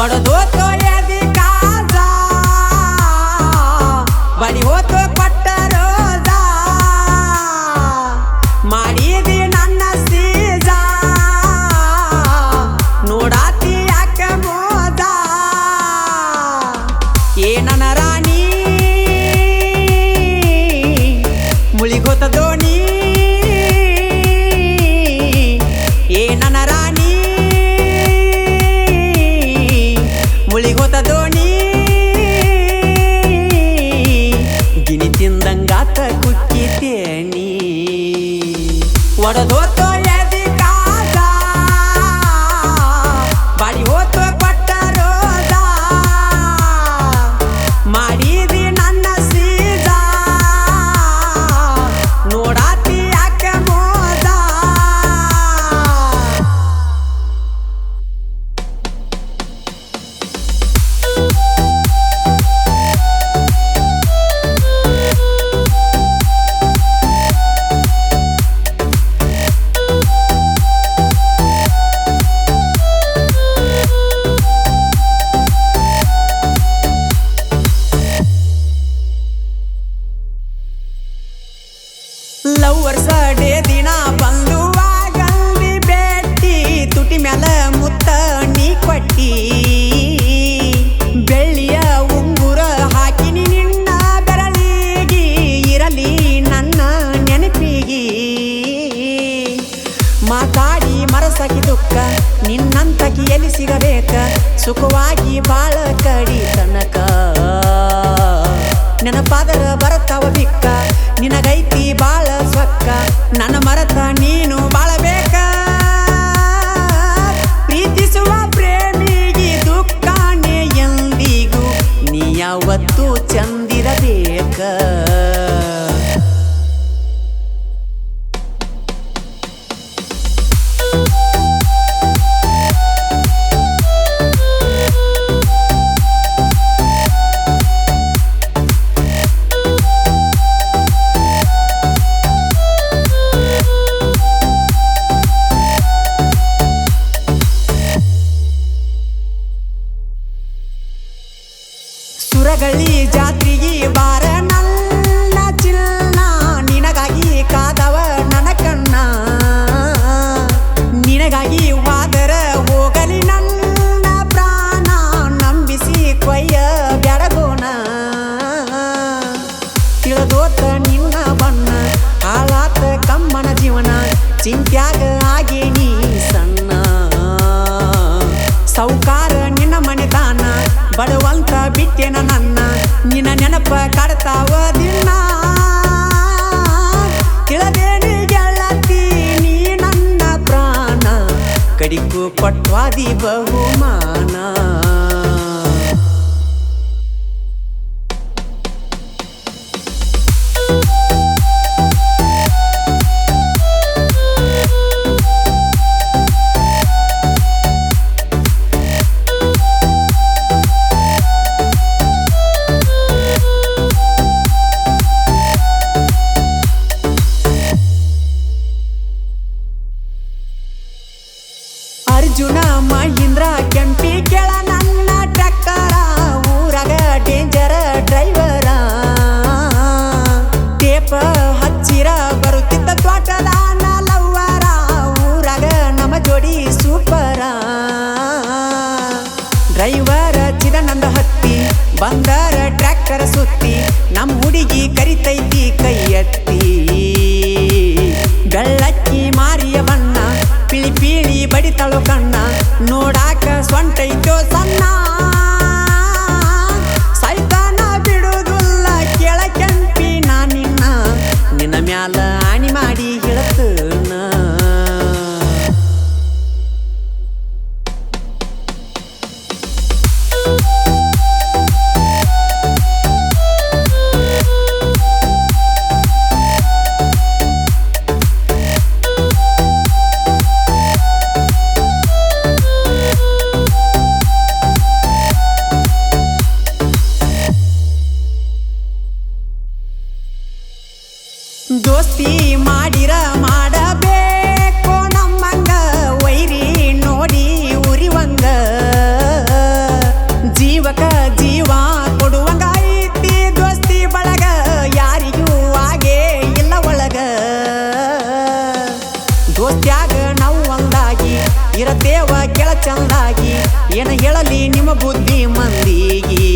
ಒಡದೋತೋ ಎದಿ ಕಾಜ ಬಡಿ ಹೋತೋ ಕೊಟ್ಟ ರೋಜ ಮಾಡಿದಿ ನನ್ನ ಸೀಜ ನೋಡಾತಿ ಯಾಕ ಮೋದ ಏ ನನ್ನ ರಾಣಿ ಮುಳಿಗೋತ ದೋಣಿ ಏ ನನ್ನ ರಾಣಿ ಮುಳಿಗೋತ ದೋಣಿ ಗಿಣಿ ತಿಂದಂಗಾತ ಕುಕ್ಕಿ ತೇಣಿ ಒಡದೋತೋ ಎದಿ ಕಾಜ ಬಾಡಿ ಹೋತೋ ಕೊಟ್ಟ ರೋಜ ಮಾಡಿದಿ ನನ್ನ ಸೀಜ ನೋಡಾತಿ ಯಾಕ ಮೋದ ಲವ್ವರ್ಸ ಡೇ ದಿನ ಬಂದುವಾಗಲ್ಲಿ ಭೇಟಿ ತುಟಿ ಮ್ಯಾಲ ಮುತ್ತ ನೀ ಕೊಟ್ಟಿ ಬೆಳ್ಳಿಯ ಉಂಗುರ ಹಾಕಿನಿ ನಿನ್ನ ಬೆರಳಿಗಿ ಇರಲಿ ನನ್ನ ನೆನಪಿಗಿ ಮಾತಾಡಿ ಮರಸಾಕಿ ದುಃಖ ನಿನ್ನಂತಕಿ ಎಲ್ಲಿ ಸಿಗಬೇಕ ಸುಖವಾಗಿ ಬಾಳ ಕಡಿ ತನಕ ನೆನಪಾದರ ಬರತಾವ ಬಿಕ್ಕ ನಿನಗೈತಿ ಬಾಳ ಸೊಕ್ಕ ನನ್ನ ಮರತ ನೀನು ಬಾಳಬೇಕ ಪ್ರೀತಿಸುವ ಪ್ರೇಮಿಗಿ ದುಃಖಾನೆ ಎಂದಿಗೂ ನೀ ಯಾವತ್ತೂ ಚಂದಿರಬೇಕ ಸುರಗಳಿ ಜಾತ್ರೆಗೆ ಬಾರ ನನ್ನ ಚಿನ್ನ ನಿನಗಾಗಿ ಕಾದವ ನನ್ನ ಕಣ್ಣ ನಿನಗಾಗಿ ವಾದರ ಹೋಗಲಿ ನನ್ನ ಪ್ರಾಣ ನಂಬಿಸಿ ಕೊಯ್ಯ ಬ್ಯಾಡಗೋಣ ತಿಳಿದೋತ ನಿನ್ನ ಬಣ್ಣ ಹಾಳಾತ ಕಮ್ಮನ ಜೀವನ ಚಿಂತ್ಯಾಗ ಆಗಿ ನೀ ಸಣ್ಣ ಸೌಕಾರ ನಿನ್ನ ಮನೆತಾನ ಬಡವಂತ ಬಿಟ್ಟೆನ ನನ್ನ ನಿನ್ನ ನೆನಪ ಕಾಡ್ತಾವ ದಿನ ತಿಳಿದೇನಿ ಗೆಳತಿ ನೀ ನನ್ನ ಪ್ರಾಣ ಕಡಿಕು ಕೊಟ್ವಾದಿ ಬಹುಮಾನ ಅರ್ಜುನ ಮಹೀಂದ್ರ ಕೆಂಪಿ ಕೆಳ ನನ್ನ ಟ್ರ್ಯಾಕ್ಟರ ಊರಾಗ ಡೇಂಜರ್ ಡ್ರೈವರ ಟೇಪ ಹಚ್ಚಿರ ಬರುತ್ತಿದ್ದ ತ್ವಾಟದ ಲವ್ವರ ಊರಾಗ ನಮ್ಮ ಜೋಡಿ ಸೂಪರ ಡ್ರೈವರ್ ಚಿದನಂದ ಹತ್ತಿ ಬಂದರ ಟ್ರ್ಯಾಕ್ಟರ್ ಸುತ್ತಿ ನಮ್ಮ ಹುಡುಗಿ ಕರಿತೈತಿ ಕೈ ಎತ್ತಿ ಬೆಳ್ಳಕ್ಕಿ ಮಾರಿಯ ಬಣ್ಣ ಪಿಳಿ ಪಿಳಿ ಬಡಿತಳು ಕಣ್ಣ ನೋಡಾಕ ಸ್ವಂಟೈತೋ ಸಣ್ಣ ಸೈತಾನ ಬಿಡುವುದಿಲ್ಲ ಕೆಳ ಕೆಂಪಿ ನಾ ನಿನ್ನ ಮ್ಯಾಲ ಆಣಿ ಮಾಡಿ ಹೇಳತನ ದೋಸ್ತಿ ಮಾಡಿರ ಮಾಡಬೇಕು ನಮ್ಮಂಗ ವೈರಿ ನೋಡಿ ಉರಿವಂಗ ಚಂದಾಗಿ ಏನ ಹೇಳಲಿ ನಿಮ್ಮ ಬುದ್ಧಿ ಮಂದಿಗಿ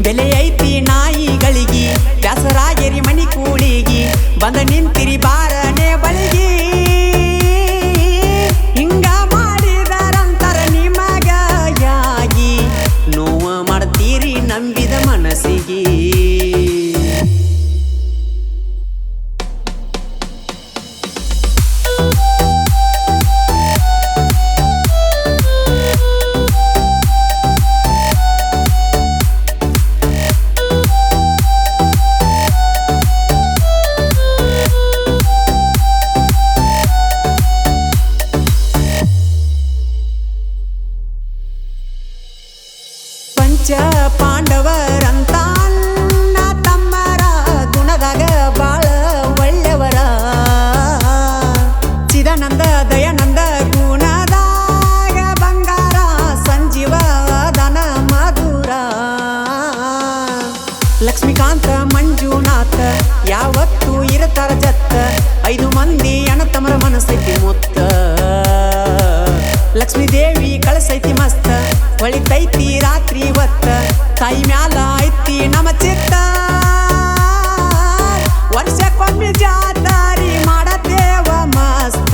ಬೆಲೆ ಐತಿ ನಾಯಿಗಳಿಗಿ ಬ್ಯಾಸರಾಗೆರಿ ಮನಿ ಕೂಳಿಗಿ ಬಂದ ನಿಂತಿರಿ ಬಾರನೆ ಬಳಿಗಿ ಹಿಂಗ ಮಾಡಿದರಂತರ ನಿಮಗ ಯಾಗಿ ನೋವ ಮಾಡ್ತೀರಿ ನಂಬಿದ ಮನಸ್ಸಿಗೆ ಪಾಂಡವರಂತ ಅಣ್ಣ ತಮ್ಮರ ಗುಣದಾಗ ಬಾಳ ಒಳ್ಳೆಯವರ ಚಿದಾನಂದ ದಯಾನಂದ ಗುಣದಾಗ ಬಂಗಾರ ಸಂಜೀವ ದನ ಮಧುರ ಲಕ್ಷ್ಮೀಕಾಂತ ಮಂಜುನಾಥ ಯಾವತ್ತು ಇರತಾರ ಜತ್ತ 5 ಮಂದಿ ಅಣ್ಣತಮ್ಮರ ಮನಸ್ಸೈತಿ ಮುತ್ತ ಲಕ್ಷ್ಮೀ ದೇವಿ ಕಳಸೈತಿ ಮಸ್ತ ಹೊಳಿತೈತಿ ರಾತ್ರಿ ಹೊತ್ತ ತಾಯಿ ಮ್ಯಾಲ ಐತಿ ನಮ್ಮ ಚಿತ್ತ ವರ್ಷಕ್ಕೊಮ್ಮೆ ಜಾತಾರಿ ಮಾಡತೇವ ಮಸ್ತ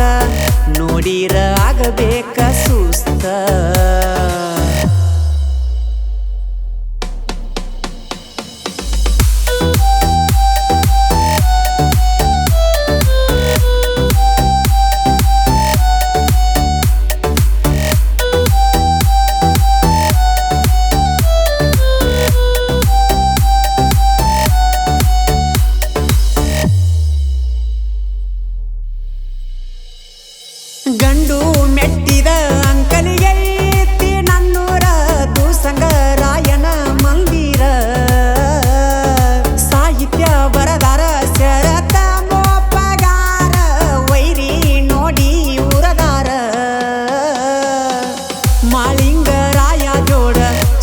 ನೋಡಿರ ಆಗಬೇಕ ಸುಸ್ತ ಗಂಡು ಮೆಟ್ಟಿದ ಅಂಕಲಿಗೈತಿ ನನ್ನೂರ ದೂಸಂಗರಾಯನ ಮಂದಿರ ಸಾಹಿತ್ಯ ಬರದಾರ ಶರತ ಮೋಪಗಾರ ವೈರಿ ನೋಡಿ ಉರದಾರ ಮಾಳಿಂಗರಾಯ ಜೋಡ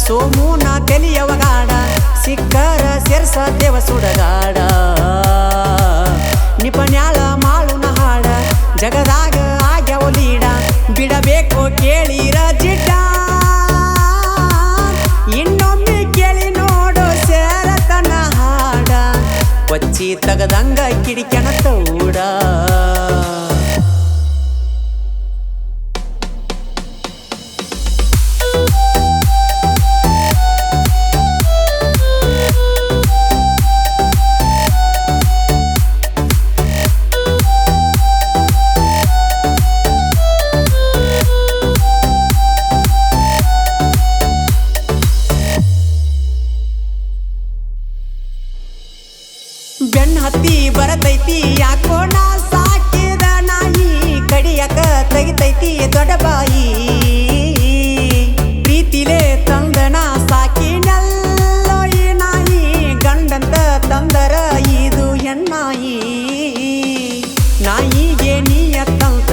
ಸೋಮೂನ ತೆಲಿಯವಗಾಡ ಸಿಕ್ಕರ ಸೇರ್ಸ ದೇವ ಸುಡಗಾಡ ನಿಪನ್ಯಾಳ ಮಾಳುನ ಹಾಡ ಜಗದಾಗ ಆಗ್ಯಾವಲೀಡ ಬಿಡಬೇಕು ಕೇಳಿರ ಜಿಡ್ಡ ಇನ್ನೊಮ್ಮೆ ಕೇಳಿ ನೋಡು ಸೇರತನ ಹಾಡ ಕೊಚ್ಚಿ ತಗದಂಗ ಕಿಡಿಕೆನ ತೌಡ ಬೆನ್ನ ಹತ್ತಿ ಬರತೈತಿ ಯಾಕೋ ನಾ ಸಾಕಿದ ನಾಯಿ ಕಡಿಯಕ ತೆಗಿತೈತಿ ದೊಡ್ಡ ಬಾಯಿ ಪ್ರೀತಿಲೇ ತಂದನ ಸಾಕಿನಲ್ಲೋ ಈ ನಾಯಿ ಗಂಡಂತ ತಂದರ ಇದು ಹೆಣ್ಣಾಯಿ ನಾಯಿಗೆ ನೀಯತ್ತಂತ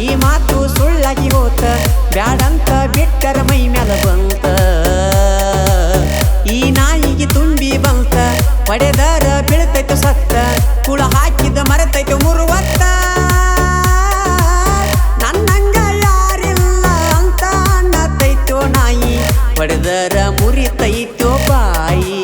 ಈ ಮಾತು ಸುಳ್ಳಾಗಿ ಹೋತ ಬ್ಯಾಡಂತ ಬಿಟ್ಟರ ಮೈ ಮ್ಯಾಲ ಬಂತ ಈ ನಾಯಿಗೆ ತುಂಬಿ ಬಂತ ಪಡೆದರ ಬೀಳ್ತೈತು ಸತ್ತ ಕುಳ ಹಾಕಿದ ಮರೆತೈತು ಮುರುವತ್ತ ನನ್ನಂಗ ಯಾರಿಲ್ಲ ಅಂತ ಅನ್ನತೈತೋ ನಾಯಿ ಪಡೆದರ ಮುರಿತೈತೋ ಬಾಯಿ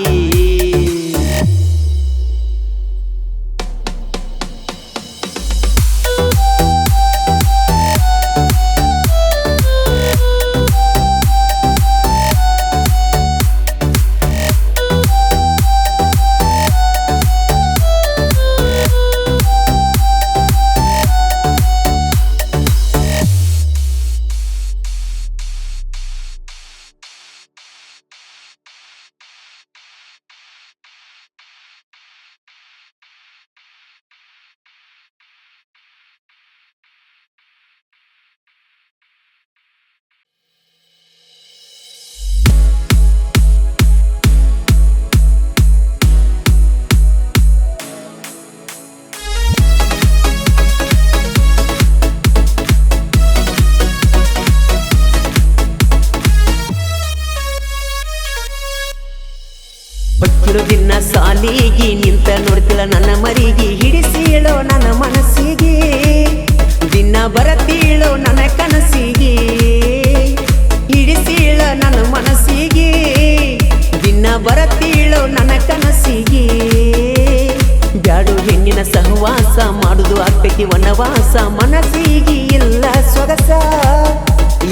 ಆಕೈತಿ ವನವಾಸ ಮನಸ್ಸಿಗೆ ಇಲ್ಲ ಸೊಗಸ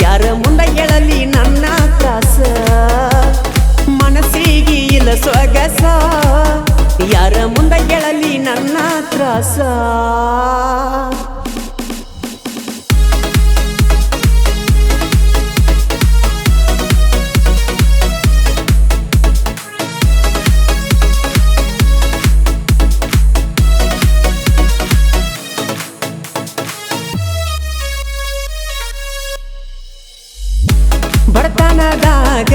ಯಾರ ಮುಂದ ಹೇಳಲಿ ನನ್ನ ತ್ರಾಸ ಮನಸ್ಸಿಗೆ ಇಲ್ಲ ಸೊಗಸ ಯಾರ ಮುಂದ ಹೇಳಲಿ ನನ್ನ ತ್ರಾಸ ಬಡತನದಾಗ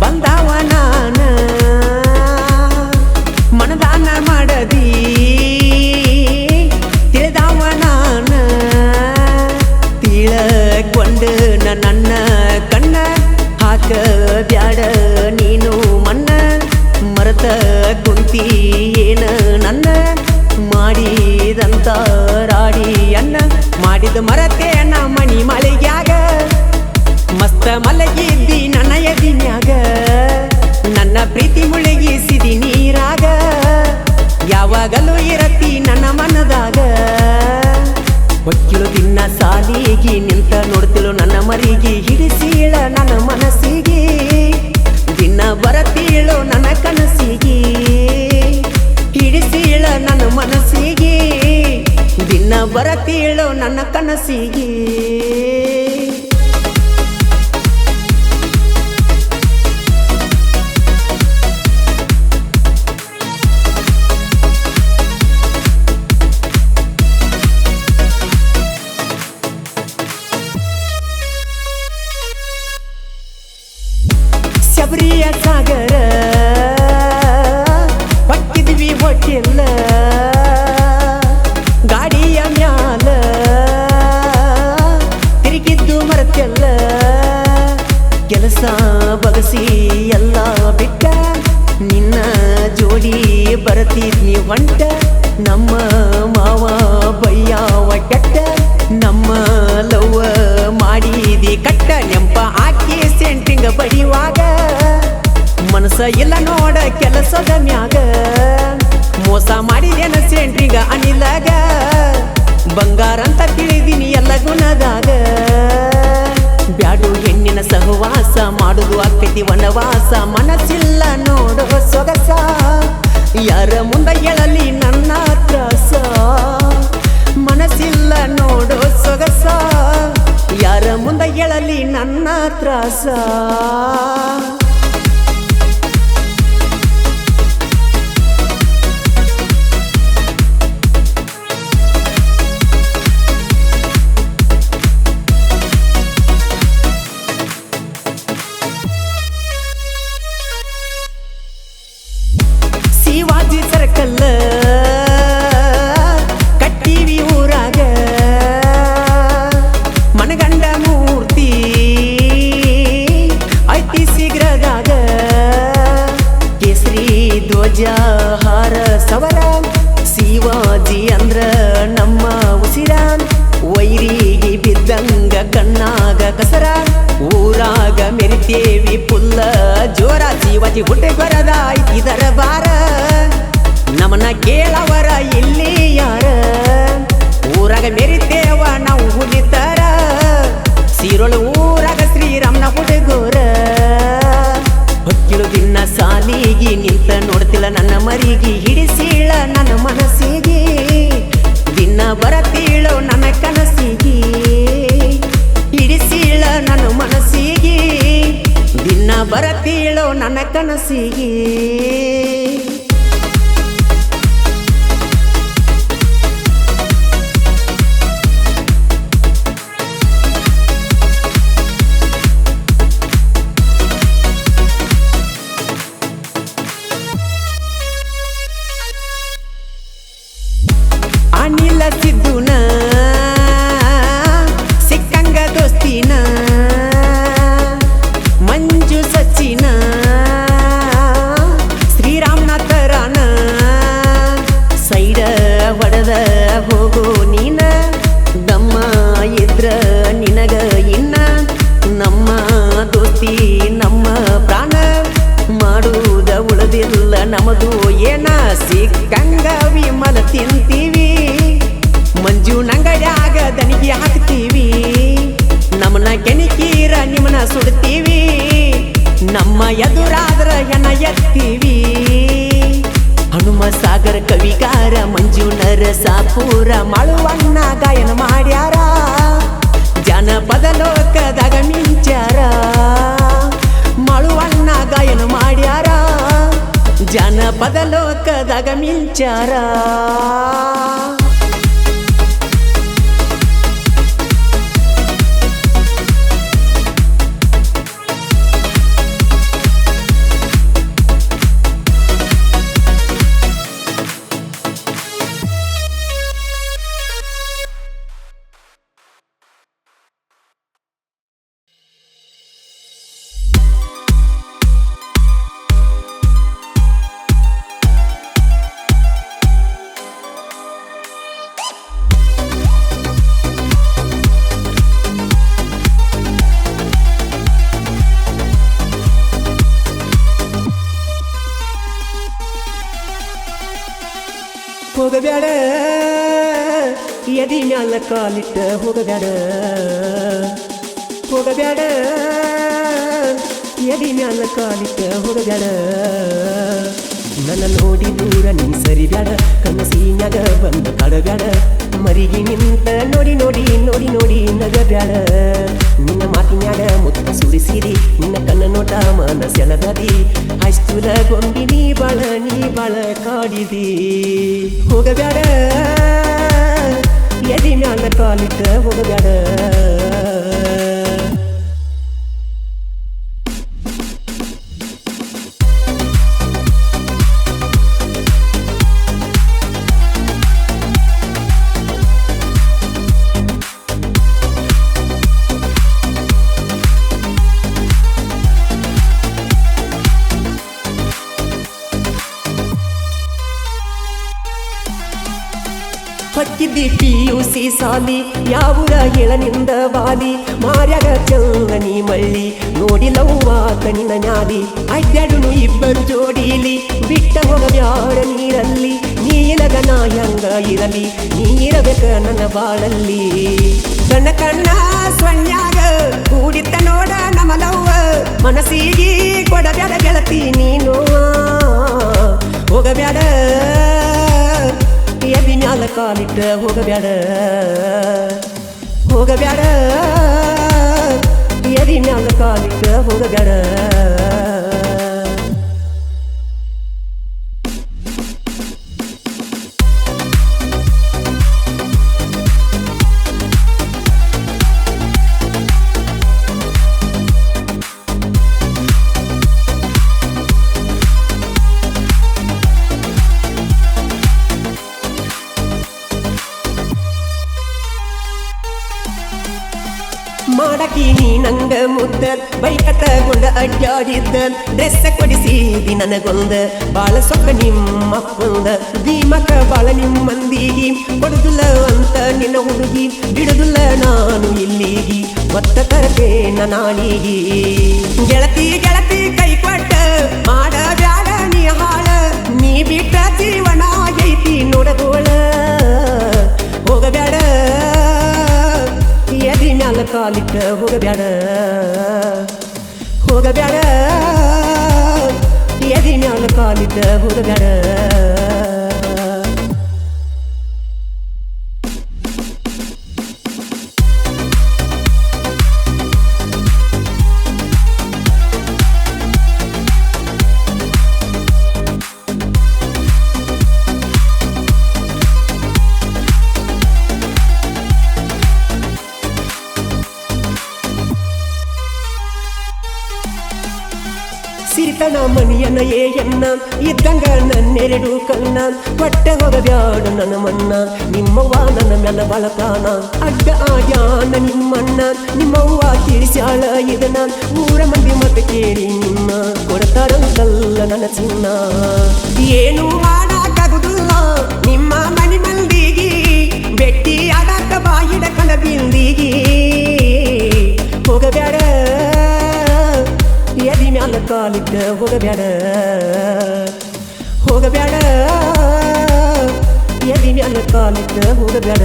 ಬಂದವ ನಾನ ಮನದಾನ ಮಾಡದಿ ತಿಳಿದವ ನಾನ ತಿಳಕೊಂಡು ನನ್ನ ಕಣ್ಣ ಹಾಕ ಬ್ಯಾಡ ನೀನು ಮನ್ನ ಮರತ ಕುಂತಿ ಏನ ನನ್ನ ಮಾಡಿದಂತ ರಾಡಿ ಅನ್ನ ಮಾಡಿದ ಮರತೆ ನಾ ಮಣಿ ಮಳೆಗ್ಯಾಗ ಮಸ್ತ ಮಲಗಿದ್ದಿ ನನ್ನ ಎದಿನ್ಯಾಗ ನನ್ನ ಪ್ರೀತಿ ಮುಳುಗಿಸಿದಿ ನೀರಾಗ ಯಾವಾಗಲೂ ಇರತಿ ನನ್ನ ಮನದಾಗ ಒಕ್ಕಿಳು ದಿನ ಸಾಲಿಗೆ ನಿಂತ ನೋಡ್ತಿಳು ನನ್ನ ಮರಿಗೆ ಹಿಡಿಸೀಳ ನನ್ನ ಮನಸ್ಸಿಗೆ ದಿನ ಬರತೀಳು ನನ್ನ ಕನಸಿಗೆ ಹಿಡಿಸೀಳ ನನ್ನ ಮನಸ್ಸಿಗೆ ದಿನ ಬರತೀಳು ನನ್ನ ಕನಸಿಗೆ ಶಬರಿಯ ಸಾಗರ ಹೊಕ್ಕಿದ್ವಿ ಹೊಟ್ಟಿಲ್ಲ ಗಾಡಿಯ ಮ್ಯಾಲ ತಿರುಗಿದ್ದು ಮರತೆಲ್ಲ ಕೆಲಸ ಬಗಸಿ ಎಲ್ಲ ಬಿಟ್ಟ ನಿನ್ನ ಜೋಡಿ ಬರತಿದ್ನಿ ಹೊಂಟ ನಮ್ಮ ಮಾವ ಬಯ್ಯಾವ ಕೆಟ್ಟ ನಮ್ಮ ಲವ್ವ ಮಾಡಿದಿ ಕಟ್ಟ ನೆಂಪ ಹಾಕಿ ಸೆಂಟಿಂಗ ಬಡಿಯುವಾಗ ಮನಸ ಇಲ್ಲ ನೋಡ ಕೆಲಸದ ಮ್ಯಾಗ ಮೋಸ ಮಾಡಿದೇನ ಸೆಂಟ್ರಿಗ ಅನಿಲಾಗ ಬಂಗಾರ ಅಂತ ತಿಳಿದೀನಿ ಎಲ್ಲ ಗುಣದಾಗ ಬ್ಯಾಡು ಹೆಣ್ಣಿನ ಸಹವಾಸ ಮಾಡುದು ಆಕೈತಿ ವನವಾಸ ಮನಸ್ಸಿಲ್ಲ ನೋಡು ಸೊಗಸ ಯಾರ ಮುಂದ ಹೇಳಲಿ ನನ್ನ ತ್ರಾಸ ಮನಸ್ಸಿಲ್ಲ ನೋಡು ಸೊಗಸ ಯಾರ ಮುಂದ ಹೇಳಲಿ ನನ್ನ ತ್ರಾಸ ಶಿವಾಜಿ ಸರ್ಕಲ್ ಕಟ್ಟಿವಿ ಊರಾಗ ಮನಗಂಡ ಮೂರ್ತಿ ಐತಿ ಶೀಘ್ರದಾಗ ಕೇಸರಿ ಧ್ವಜ ಹಾರ ಸವರ ಶಿವಾಜಿ ಅಂದ್ರ ನಮ್ಮ ಉಸಿರ ವೈರಿಗೆ ಬಿದ್ದಂಗ ಕಣ್ಣಾಗ ಕಸರ ಊರಾಗ ಮೆರಿತೇವಿ ಪುಲ್ಲ ಜೋರ ಶಿವಾಜಿ ಹುಟ್ಟೆ ಬರದ ಇದರ ಬಾರ ನಮನ ಕೇಳವರ ಇಲ್ಲಿ ಯಾರ ಊರಾಗ ಮೆರಿತೇವ ನಾವು ಹುಲಿತರ ಸೀರೊಳು ಊರಾಗ ಶ್ರೀರಾಮನ ಹುಡುಗೋರ ಹೊಕ್ಕಿಳು ದಿನ ಸಾಲಿಗೆ ನಿಂತ ನೋಡ್ತಿಲ್ಲ ನನ್ನ ಮರಿಗೆ ಹಿಡಿಸೀಳ ನನ್ನ ಮನಸ್ಸಿಗೆ ದಿನ ಬರತೀಳು ನನ್ನ ಕನಸಿಗೆ ಹಿಡಿಸೀಳ ನನ್ನ ಮನಸ್ಸಿಗೆ ದಿನ ಬರತೀಳು ನನ್ನ ಕನಸಿಗೆ ಅನಿಲ ಸಿದ್ದುನ ಸಿಕ್ಕಂಗ ದೋಸ್ತಿನ ಮಂಜು ಸಚಿನ ಶ್ರೀರಾಮನಾಥರಾನ ಸೈಡ ಹೊಡೆದ ಹೋಗೋ ನೀನ ದಮ್ಮ ಇದ್ರ ನಿನಗ ಇನ್ನ ನಮ್ಮ ದೋಸ್ತಿ ನಮ್ಮ ಪ್ರಾಣ ಮಾಡುವುದ ಉಳದಿಲ್ಲ ನಮದು ಏನ ಸಿಕ್ಕಂಗ ವಿಮಲ ತಿಂತೀವಿ ಮಂಜುನಂಗಡ್ಯಾಗ ದನಿಗೆ ಹಾಕ್ತೀವಿ ನಮ್ಮನ ಕೆಣಿಕೀರ ನಿಮ್ಮನ ಸುಡ್ತೀವಿ ನಮ್ಮ ಎದುರಾದ್ರ ಹೆಣ ಎತ್ತೀವಿ ಹನುಮ ಸಾಗರ ಕವಿಗಾರ ಮಂಜುನರ ಸಾಪೂರ ಮಾಳುವಣ್ಣ ಗಾಯನ ಮಾಡ್ಯಾರ ಜನಪದ ಲೋಕದಾಗ ಮಿಂಚಾರ ಮಾಳುವಣ್ಣ ಗಾಯನ ಮಾಡ್ಯಾರ ಜನಪದ ಲೋಕದಾಗ ಮಿಂಚಾರ ಹೋಗಬ್ಯಾಡ ಎದಿ ಮ್ಯಾಲ ಕಾಲಿಟ್ಟ ಹೋಗಬ್ಯಾಡ ಹೋಗಬ್ಯಾಡ ಎದಿ ಮ್ಯಾಲ ಕಾಲಿಟ್ಟ ಹೋಗಬ್ಯಾಡ ನನ್ನ ನೋಡಿ ದೂರ ನೀ ಸರಿಬ್ಯಾಡ ಕನಸಿನ್ಯಾಗ ಬಂದ ಕಾಡಬ್ಯಾಡ ಮರಿಗೆ ನಿಂತ ನೋಡಿ ನೋಡಿ ನೋಡಿ ನೋಡಿ ನಗಬ್ಯಾಡ ನಿನ್ನ ಮಾತಿನ್ಯಾಗ ಮುತ್ತ ಸುರಿಸಿರಿ ನಿನ್ನ ಕಣ್ಣ ನೋಟ ಮನಸ್ಸೆಳದದಿ ಹೈಸ್ಕೂಲ ಗೊಂಬಿ ನೀ ಬಾಳ ಕಾಡಿದಿ ಹೋಗಬ್ಯಾಡ ಎದಿ ಮ್ಯಾಲ ಕಾಲಿಟ್ಟ ಹೋಗಬ್ಯಾಡ ಹೊಕ್ಕಿದ್ದಿ PUC ಸಾಲಿ ಯಾವೂರ ಹೇಳನಿಂದ ಬಾಲಿ ಮಾರ್ಯಾಗ ಚಂದನಿ ಮಳ್ಳಿ ನೋಡಿ ಲವ್ವಾತ ನಿನ್ನ ನ್ಯಾಲಿ ಅಡ್ಡಾಡುನು ಇಬ್ಬರು ಜೋಡಿಲಿ ಬಿಟ್ಟ ಹೋಗಬ್ಯಾಡ ನೀರಲ್ಲಿ ನೀಲಗ ನಾ ಹೆಂಗ ಇರಲಿ ನೀರಬೇಕ ನನ್ನ ಬಾಳಲ್ಲಿ ಕಣ್ಣ ಕಣ್ಣ ಸೊನ್ಯಾಗ ಕೂಡಿತ್ತ ನೋಡ ನಮ್ಮ ಲವ್ವ ಮನಸ್ಸಿಗೆ ಕೊಡಬ್ಯಾಡ ಗೆಳತಿ ನೀನು ಹೋಗಬ್ಯಾಡ ಎದಿ ಮ್ಯಾಲ ಕಾಲಿಟ್ಟ ಹೋಗಬ್ಯಾಡ ಹೋಗಬ್ಯಾಡ ಎದಿ ಮ್ಯಾಲ ಕಾಲಿಟ್ಟ ಹೋಗಬ್ಯಾಡ ಮಾಡಕಿ ನೀ ನಂಗ ಮುದ್ದ ಬೈಕತ್ತಗೊಂಡ ಅಡ್ಡಾಡಿದ್ದ ಡ್ರೆಸ್ಸ ಕೊಡಿಸಿದಿ ನನಗೊಂದ ಬಾಳ ಸೊಕ್ಕ ನಿಮ್ಮಪ್ಪಂದ ದೀಮಕ ಬಾಳ ನಿಮ್ಮಂದಿಗಿ ಕೊಡುದಿಲ್ಲ ಅಂತ ನಿನ್ನ ಹುಡುಗಿ ಬಿಡುದಿಲ್ಲ ನಾನು ಇಲ್ಲಿಗಿ ಒತ್ತ ತರತೆ ನಾಣಿಗಿ ಗೆಳತಿ ಗೆಳತಿ ಕೈ ಕೊಟ್ಟ ಮಾಡಬ್ಯಾಡ ನೀ ಹಾಳ ನೀ ಬಿಟ್ಟ ಜೀವನ ಆಗೈತಿ ನೋಡಗೋಳ ಹೋಗಬ್ಯಾಡ ಎದಿ ಮ್ಯಾಲ ಕಾಲಿಟ್ಟ ಹೋಗಬ್ಯಾಡ ಹೋಗಬ್ಯಾಡ ಎದಿ ಮ್ಯಾಲ ಕಾಲಿಟ್ಟ ಹೋಗಬ್ಯಾಡ ಸಿರಿತನ ಮಣಿಯನ್ನ ಏಯನ್ನ ಇದ್ದಂಗ ನನ್ನೆರಡು ಕಣ್ಣ ಹೊಟ್ಟೆ ಹೋಗಬ್ಯಾಡ ನನ್ನ ಮಣ್ಣ ನಿಮ್ಮವ್ವ ನನ್ನ ಮ್ಯಾಲ ಬಳಕಾನ ಅಡ್ಡ ಆಗ್ಯಾನ ನಿಮ್ಮಣ್ಣ ನಿಮ್ಮವ್ವ ತಿಳಿಸ್ಯಾಳ ಇದನ್ನ ಊರ ಮಂದಿ ಮತ್ತೆ ಕೇಳಿ ನಿನ್ನ ಕೊಡ್ತಾರಂತಲ್ಲ ನನ್ನ ಚಿನ್ನ ಏನು ಮಾಡಕ್ಕಾಗುದಿಲ್ಲ ನಿಮ್ಮ ಮನಿ ಮಂದಿಗಿ ಬೆಟ್ಟಿ ಆಡಾಕ ಬಾಯಿಡ ಕಣ ಬಿಂದಿಗಿ ಹೋಗಬ್ಯಾಡ ಎದಿ ಮ್ಯಾಲ ಕಾಲಿಟ್ಟ ಹೋಗಬ್ಯಾಡ ಹೋಗಬ್ಯಾಡ ಕಾಲಿಟ್ಟ ಹೋಗಬೇಡ.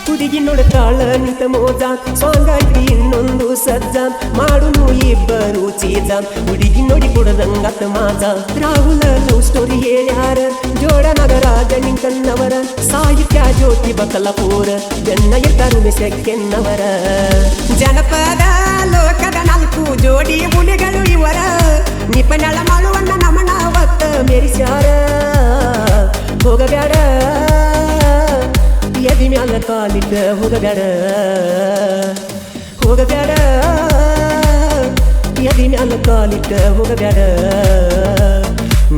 ಹುಡುಗಿ ನೋಡ್ತಾಳ ನಿಂತ ಮೋಜ, ಸಾಂಗ್ ಐತಿ ಇನ್ನೊಂದು ಸಜ್ಜ, ಮಾಡುನು ಇಬ್ಬರು ಚೀಜ, ಹುಡುಗಿ ನೋಡಿ ಕೊಡದಂಗತ್ತ ಮಾಜ. ರಾಹುಲ ಲವ್ ಸ್ಟೋರಿ ಹೇಳ್ಯಾರ, ಜೋಡ ನಗರಾಜ ನಿಂಕನ್ನವರ, ಸಾಹಿತ್ಯ ಜ್ಯೋತಿ ಬಕಲಪೂರ, ಬೆನ್ನ ಎತ್ತರು ಮೆಸೆಕ್ಕೆನ್ನವರ. ಜನಪದ ಲೋಕದ 4 ಜೋಡಿ ಹುಲಿಗಳು ಇವರ, ನಿಪನಳ ಮಾಡುವನ್ನ ನಮನ ಅವತ್ತ ಮೆರಿಸ್ಯಾರ. ಹೋಗಬೇಡ ಎದಿ ಮ್ಯಾಲ ಕಾಲಿಟ್ಟ ಹೋಗಬೇಡ, ಹೋಗಬೇಡ ಎದಿ ಮ್ಯಾಲ ಕಾಲಿಟ್ಟ ಹೋಗಬೇಡ.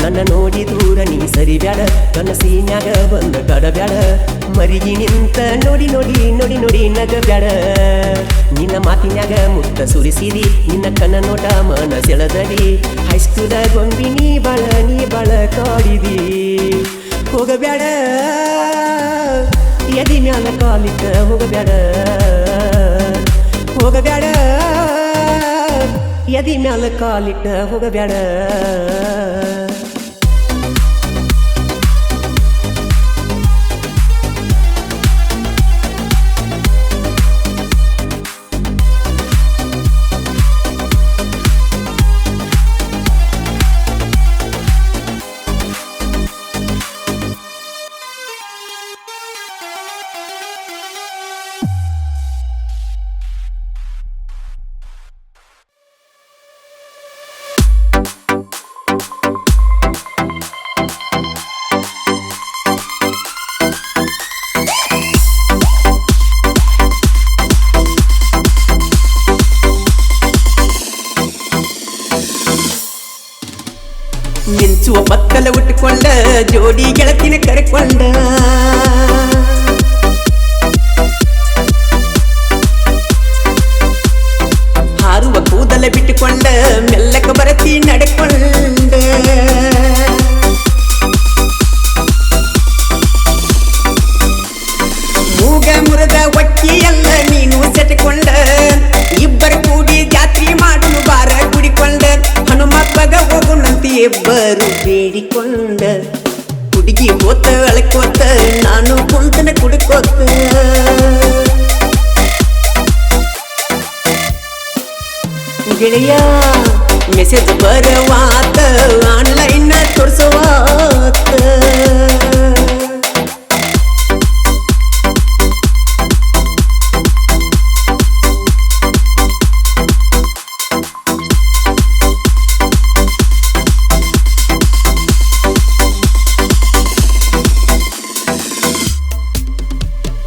ನನ್ನ ನೋಡಿ ದೂರ ನೀ ಸರಿಬ್ಯಾಡ, ಕನಸಿನ್ಯಾಗ ಬಂದ ಕಡಬ್ಯಾಡ, ಮರಿಗಿ ನಿಂತ ನೋಡಿ ನೋಡಿ ನೋಡಿ ನೋಡಿ ನಗಬ್ಯಾಡ. ನಿನ್ನ ಮಾತಿನ್ಯಾಗ ಮುತ್ತ ಸುರಿಸಿದಿ, ನಿನ್ನ ಕಣ್ಣ ನೋಟ ಮನ ಸೆಳೆದಡಿ, ಹೈಸ್ಕೂಲ ಗೊಂಬಿ ನೀ ಬಾಳ ಕಾಡಿದಿ. ಹೋಗಬೇಡ ಎದಿ ಮ್ಯಾಲ ಕಾಲಿಟ್ಟ ಹೋಗಬೇಡ, ಹೋಗಬೇಡ ಎದಿ ಮ್ಯಾಲ ಕಾಲಿಟ್ಟ ಹೋಗಬೇಡ. ಮಿಂಚುವ ಬತ್ತಲ ಉಟ್ಕೊಂಡ, ಜೋಡಿ ಗೆಳತಿನ ಕರೆಕೊಂಡ, ಹಾರುವ ಕೂದಲ ಬಿಟ್ಟುಕೊಂಡ, ಮೆಲ್ಲಕ ಬರತಿ ನಡೆಕೊಂಡ. ಮೂಗ ಮುರದ ಒಕ್ಕಿಯಲ್ಲ ನೀನು ಸೆಟಕೊಂಡ, ಇಬ್ಬರ ಕೂಡಿ ಜಾತ್ರೆ ಮಾಡುನು ಬಾರ ಕುಡಿಕೊಂಡ, ಹನುಮಪ್ಪಗ ಹೋಗುಣಂತೆ ಇಬ್ಬರು ಬೇಡಿಕೊಂಡ. ಹುಡುಗಿ ಹೋತ ಅಳಕೋತ, ನಾನು ಕುಂತನ ಕುಡಿಕೋತ. ಗೆಳೆಯ ಮೆಸೇಜ್ ಬರವಾತ, ಆನ್ಲೈನ್ ತೋರ್ಸವಾತ.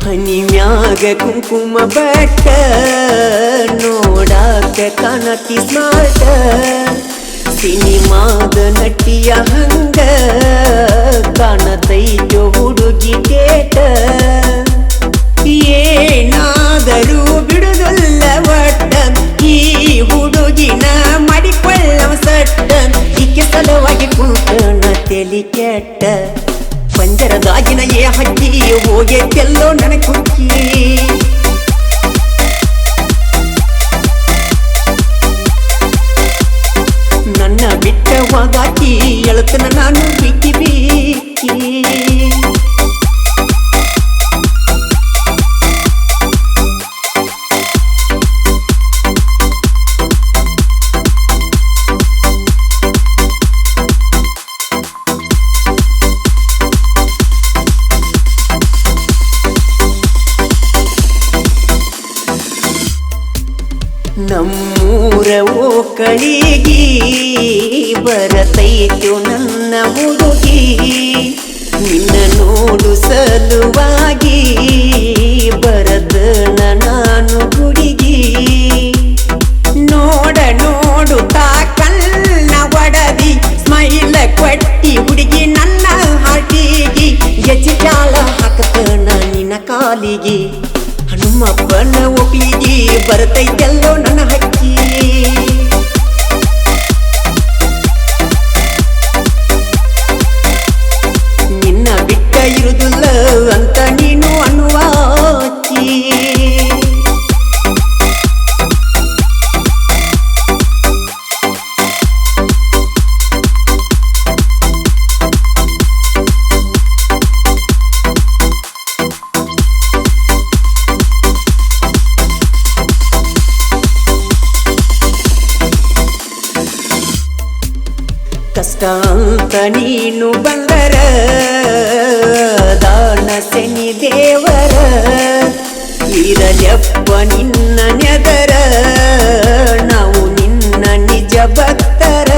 ಹನಿ ಮ್ಯಾಗ ಕುಂಕುಮ ಬಟ್ಟ, ನೋಡಾಕ ಕಾಣತಿ ಸ್ಮಾರ್ಟ, ಸಿನಿಮಾದ ನಟಿಯ ಹಂಗ ಕಾಣತೈಯೋ ಹುಡುಗಿ ಡೇಟ. ಏನಾದರೂ ಬಿಡುದಿಲ್ಲ ಒಟ್ಟ, ಈ ಹುಡುಗಿನ ಮಾಡಿಕೊಳ್ಳವ ಸಟ್ಟ, ಈಕೆ ಸಲುವಾಗಿ ಕುಂತನ ತೆಲಿ ಕೆಟ್ಟ. ಪಂಜರದಾಗಿನ ಹಕ್ಕಿ ಹೋಗೇತೆಲ್ಲೋ ನನ್ನ ಕುಕ್ಕಿ, ನನ್ನ ಬಿಟ್ಟವಾಗಾಕಿ ಎಳತನ ನಾನು ಬಿಕ್ಕಿ ಬೀಕಿ. ನಮ್ಮೂರ ಓಕಳಿಗಿ ಬರತೈತು ನನ್ನ ಹುಡುಗಿ, ನಿನ್ನ ನೋಡು ಸಲುವಾಗಿ ಬರದನ ನಾನು ಗುಡಿಗಿ. ನೋಡ ನೋಡು ತಾ ಕಣ್ಣ ಒಡದಿ, ಸ್ಮೈಲ ಕೊಟ್ಟಿ ಹುಡುಗಿ ನನ್ನ ಹಾಟಿಗಿ, ಎಚ್ಚಿ ಜಾಲ ಹಾಕತನ ನಿನ್ನ ಕಾಲಿಗಿ. ನಿಮ್ಮಪ್ಪನ ಒಪ್ಪಿಗೆ ಬರ್ತೈತೆಲ್ಲೋ ನನ್ನ ಹಕ್ಕಿ ನಿನ್ನ ಬಿಟ್ಟ ಇರುದಿಲ್ಲ ಅಂತ ನೀನು ಅನ್ನುವಾಕಿ ಕಷ್ಟ ಅಂತ ನೀನು ಬಂದರ ದಾನ ಶನಿ ದೇವರ ಇರಲೆಪ್ಪ ನಿನ್ನ ನೆದರ ನಾವು ನಿನ್ನ ನಿಜ ಭಕ್ತರ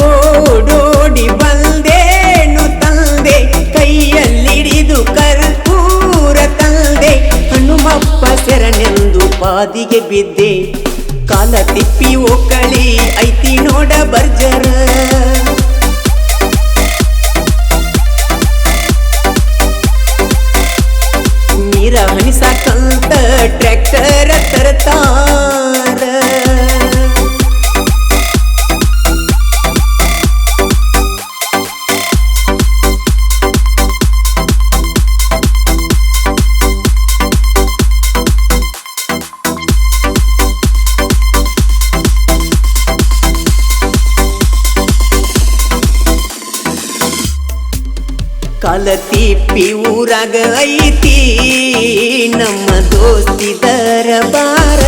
ಓಡೋಡಿ ಬಂದೇನು ತಂದೆ ಕೈಯಲ್ಲಿಡಿದು ಕರ್ಪೂರ ತಂದೆ ಹನುಮಪ್ಪ ಶರಣೆಂದು ಪಾದಿಗೆ ಬಿದ್ದೆ ಕಾಲ ತಿಪ್ಪಿ ಒಕ್ಕಳಿ ಐತಿ ನೋಡ ಬರ್ಜರ ನೀರ ಹನಿಸಾಕಂತ ಟ್ರ್ಯಾಕ್ಟರ್ ತರ್ತಾರ ಕಾಲತಿಪ್ಪಿ ಊರಾಗ ಐತಿ ನಮ್ಮ ದೋಸ್ತಿದರ ಬಾರ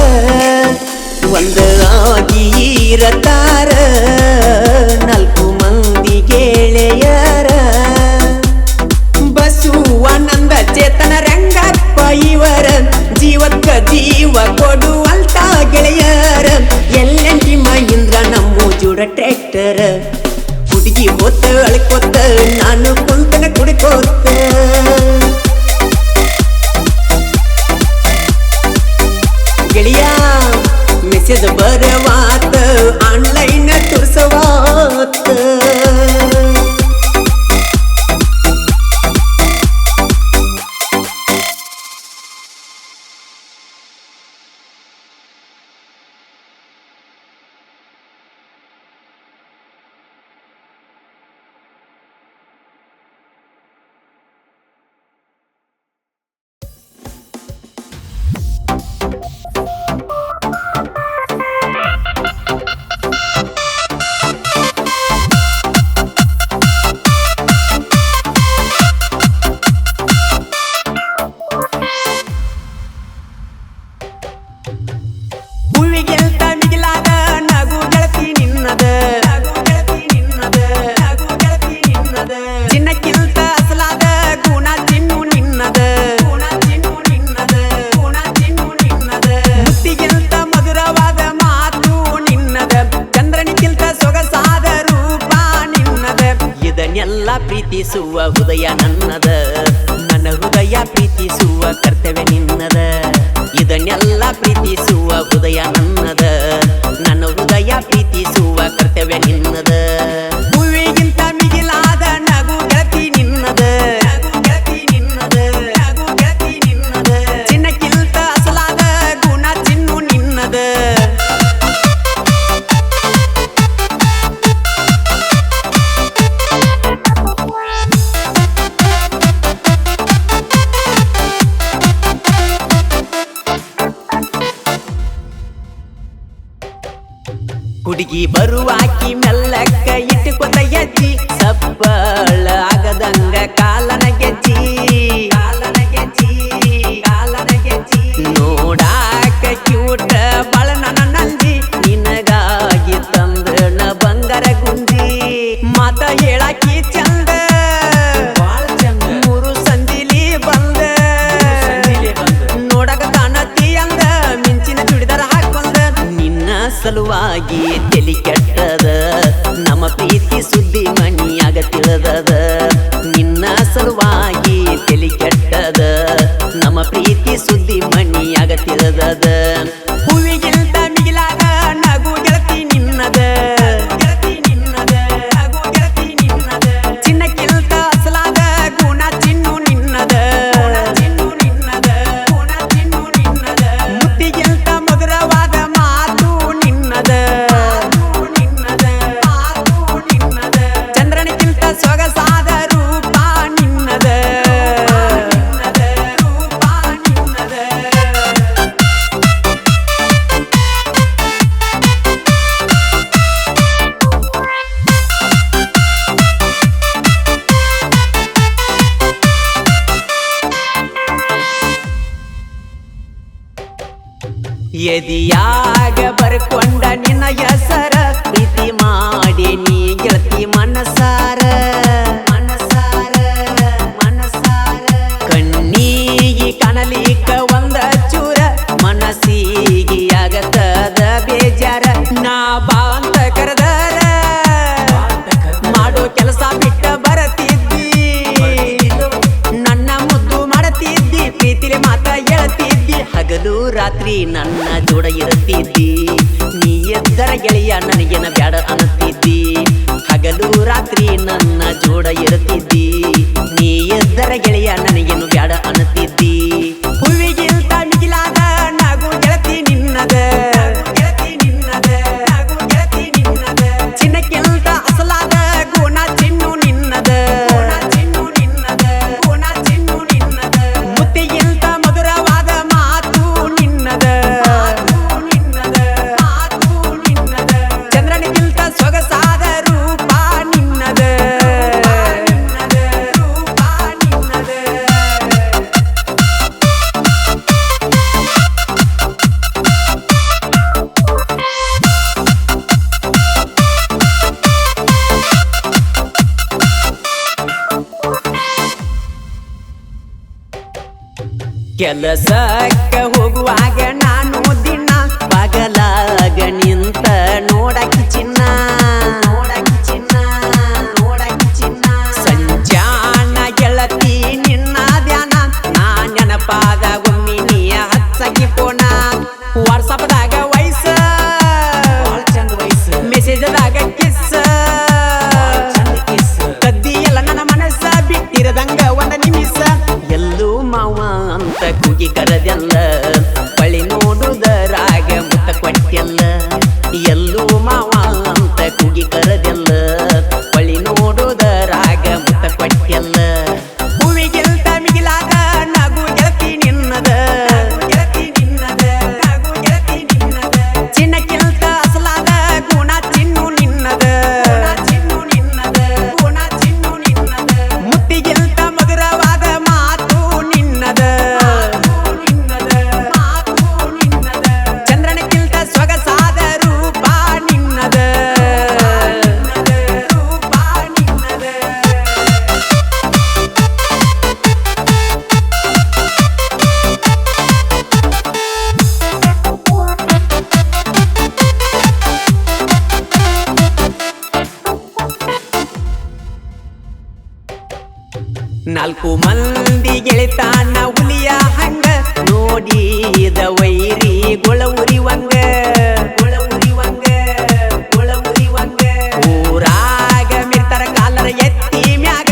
ಒಂದ ಆಗಿ ಇರತಾರ 4 ಮಂದಿ ಗೆಳೆಯರ ಬಸವಾನಂದ ಚೇತನ ರಂಗಪ್ಪ ಇವರ ಜೀವಕ್ಕ ಜೀವ ಕೊಡುವಂತ ಗೆಳೆಯರ ಎಲ್ಲೆಂಟಿ ಮಹೀಂದ್ರ ನಮ್ಮ ಜೋಡ ಟ್ರ್ಯಾಕ್ಟರ್ ಹುಡುಗಿ ಹೊತ್ತ ಅಳ್ಕೊತ್ತ ನಾನು ಕುಂತನ ಕುಡಿಕೋತ ಗೆಳೆಯ ಮೆಸೇಜ್ ಬರವಾತ ಆನ್ಲೈನ್ ತೋರ್ಸವಾತ ಪ್ರೀತಿಸುವ ಹೃದಯ ನನ್ನದ ನನ್ನ ಹೃದಯ ಪ್ರೀತಿಸುವ ಕರ್ತವ್ಯ ನಿನ್ನದ ಇದನ್ನೆಲ್ಲ ಪ್ರೀತಿಸುವ ಹೃದಯ ನನ್ನದ ನನ್ನ ಹೃದಯ ಪ್ರೀತಿಸುವ ಕರ್ತವ್ಯ ನಿನ್ನದ ಹೂವಿಗಿಂತ ಮಿಗಿಲಾದ ನಗು ಗೆಳತಿ ನಿನ್ನದ ಚಿನ್ನಕ್ಕಿಂತ ಅಸಲಾದ ಗುಣ ಚಿನ್ನು ನಿನ್ನದ ಹುಡುಗಿ ಬರುವಾಕಿ ಮೆಲ್ಲಕ್ಕ ಇಟ್ಟುಕೊಂಡ ಹೆಜ್ಜಿ ಸಪ್ಪಳ ಆಗದಂಗ ಕಾಲನ ಗೆಜ್ಜಿ ನೋಡಾಕ ಕ್ಯೂಟ ಬಾಳ ನನ್ನ ನಂಜಿ ನಿನಗಾಗಿ ತಂದಣ ಬಂಗಾರ ಗುಂಜಿ ಮಾತ ಹೇಳಾಕಿ ಚಂದ ಮೂರು ಸಂಜಿಲಿ ಬಂದ ನೋಡಕ ಕಾಣತಿ ಅಂದ ಮಿಂಚಿನ ಚುಡಿದಾರ ಹಾಕೊಂಡ ನಿನ್ನ ಸಲುವಾಗಿ ತಲಿ ಕೆಟ್ಟದ ನಮ್ಮ ಪ್ರೀತಿ ಸುದ್ದಿ ಮಣಿಯಾಗ ತಿಳಿದದ ನಿನ್ನ ಸಲುವಾಗಿ ತಲಿ ಕೆಟ್ಟದ ನಮ್ಮ ಪ್ರೀತಿ ಸುದ್ದಿ ಮಣಿಯಾಗ ತಿಳಿದದ ಹೂವಿಗಿಂತ ಮಿಗಿಲಾದ ನಗು ಗೆಳತಿ ನಿನ್ನದ ಚಿನ್ನಕ್ಕಿಂತ ಅಸಲಾದ ಗುಣ ಚಿನ್ನು ನಿನ್ನದ ಎದಿಯಾಗ ಬರ್ಕೊಂಡ ನಿನ್ನ ಹೆಸರ ಪ್ರೀತಿ ಮಾಡಿ ನೀ ಗೆಳತಿ ಮನಸಾರ ಮನಸಾರ ಮನಸಾರ ಕಣ್ಣಿಗೆ ಕಣಲಿಕ ಒಂದ ಚೂರ ಮನಸ್ಸಿಗೆ ಆಗತದ ಬೇಜಾರ ನಾ ಬಾ ಅಂತ ಕರೆದರ ಮಾಡೋ ಕೆಲಸ ಬಿಟ್ಟ ಬರತಿದ್ದಿ ನನ್ನ ಮುದ್ದು ಮಾಡತಿದ್ದಿ ಪ್ರೀತಿಲಿ ಮಾತ ಹೇಳ್ತಿದ್ದಿ ಹಗಲು ರಾತ್ರಿ ನನ್ನ ಜೋಡ ಇರುತ್ತಿದ್ದಿ ನೀ ಎದ್ದರ ಗೆಳೆಯ ನನಗೇನ ಬ್ಯಾಡ ಅನ್ನುತ್ತಿದ್ದಿ ಹಗಲು ರಾತ್ರಿ ನನ್ನ ಜೋಡ ಇರುತ್ತಿದ್ದಿ ನೀ ಎದ್ದರ ಗೆಳೆಯ ನನಗೇನು ಬ್ಯಾಡ ಅನ್ನುತ್ತಿದ್ದಿ ಹೂವಿಗಿಂತ ಮಿಗಿಲಾದ ನಗು ಗೆಳತಿ ನಿನ್ನದ ಗೆಳತಿ ನಿನ್ನದ ನಗು ಗೆಳತಿ ನಿನ್ನದ ಚಿನ್ನಕ್ಕಿಂತ ಅಸಲಾದ ಗುಣ ಚಿನ್ನು ನಿನ್ನದ ಚಿನ್ನು ನಿನ್ನದ ಗುಣ ಚಿನ್ನು ನಿನ್ನದ ಮುತ್ತಿಗಿಂತ ಮಧುರವಾದ ಮಾತು ನಿನ್ನದ ನಿನ್ನದ ಮಾತು ನಿನ್ನದ ಚಂದ್ರನಿಗಿಂತ ಸೊಗಸಾದ ರೂಪ ನಿನ್ನದ ನಿನ್ನದ ರೂಪ ನಿನ್ನದ ಕೆಲಸಕ್ಕ ಹೋಗುವಾಗ ನಾನು ದಿನ ಬಗಲಾಗ ನಿಂತ ನೋಡಕಿ ಚಿನ್ನ ನೋಡಕಿ ಚಿನ್ನ ನೋಡಕಿ ಚಿನ್ನ ಸಂಜಾನ ಗೆಳತಿ ನಿನ್ನ ಧ್ಯಾನ ನಾ ನೆನಪಾದ ಒಮ್ಮಿ ನೀ ಹಚ್ಚಕಿ ಪೋಣ ವಾಟ್ಸಪ್ದಾಗ ವಯಸ್ಸ ಚಂದ ವಯಸ್ಸು ಮೆಸೇಜದಾಗ ಕಿಸ್ಸ ಕದ್ದಿ ಎಲ್ಲ ನನ್ನ ಮನಸ್ಸ ಬಿಟ್ಟಿರದಂಗ ಒಂದ ನಿಮಿಷ ಎಲ್ಲೂ ಮಾವ ಅಂತ ಕೂಗಿ ಕರದೆಲ್ಲ ಬಳಿ ನೋಡುದರಾಗ ಮುತ್ತ ಕೊಟ್ಟೆಲ್ಲ ಎಲ್ಲೂ ಮಾವ ಅಂತ ಕೂಗಿ ಕರದೆಲ್ಲ ಬಳಿ ನೋಡುದರಾಗ ಮುತ್ತ ಕೊಟ್ಟೆಲ್ಲ ಹೂವಿಗಿಂತ ಮಿಗಿಲಾದ ನಗು ಗೆಳತಿ ನಿನ್ನದ ಗೆಳತಿ ನಿನ್ನದ ನಗು ಗೆಳತಿ ನಿನ್ನದ ಚಿನ್ನಕ್ಕಿಂತ ಅಸಲಾದ ಗುಣ ಚಿನ್ನು ನಿನ್ನದ ಚಿನ್ನು ನಿನ್ನದ ಗುಣ ಚಿನ್ನು ನಿನ್ನದ ಮುತ್ತಿಗಿಂತ ಮಧುರವಾದ ಮಾತು ನಿನ್ನದ ನಿನ್ನದ ಮಾತು ನಿನ್ನದ ಚಂದ್ರನಿಗಿಂತ ಸೊಗಸಾದ ರೂಪ ನಿನ್ನದ ನಿನ್ನದ ರೂಪ ನಿನ್ನದ ನಾಲ್ಕು ಮಂದಿ ಗೆಳೆತಾನ ಹುಲಿಯ ಹಂಗ ನೋಡಿದ ವೈರಿ ಗೊಳ ಉರಿವಂಗ ಗೊಳ ಉರಿವಂಗ ಗೊಳ ಉರಿವಂಗ ಊರಾಗ ಮಿರ್ತರ ಕಾಲರ ಎತ್ತಿ ಮ್ಯಾಗ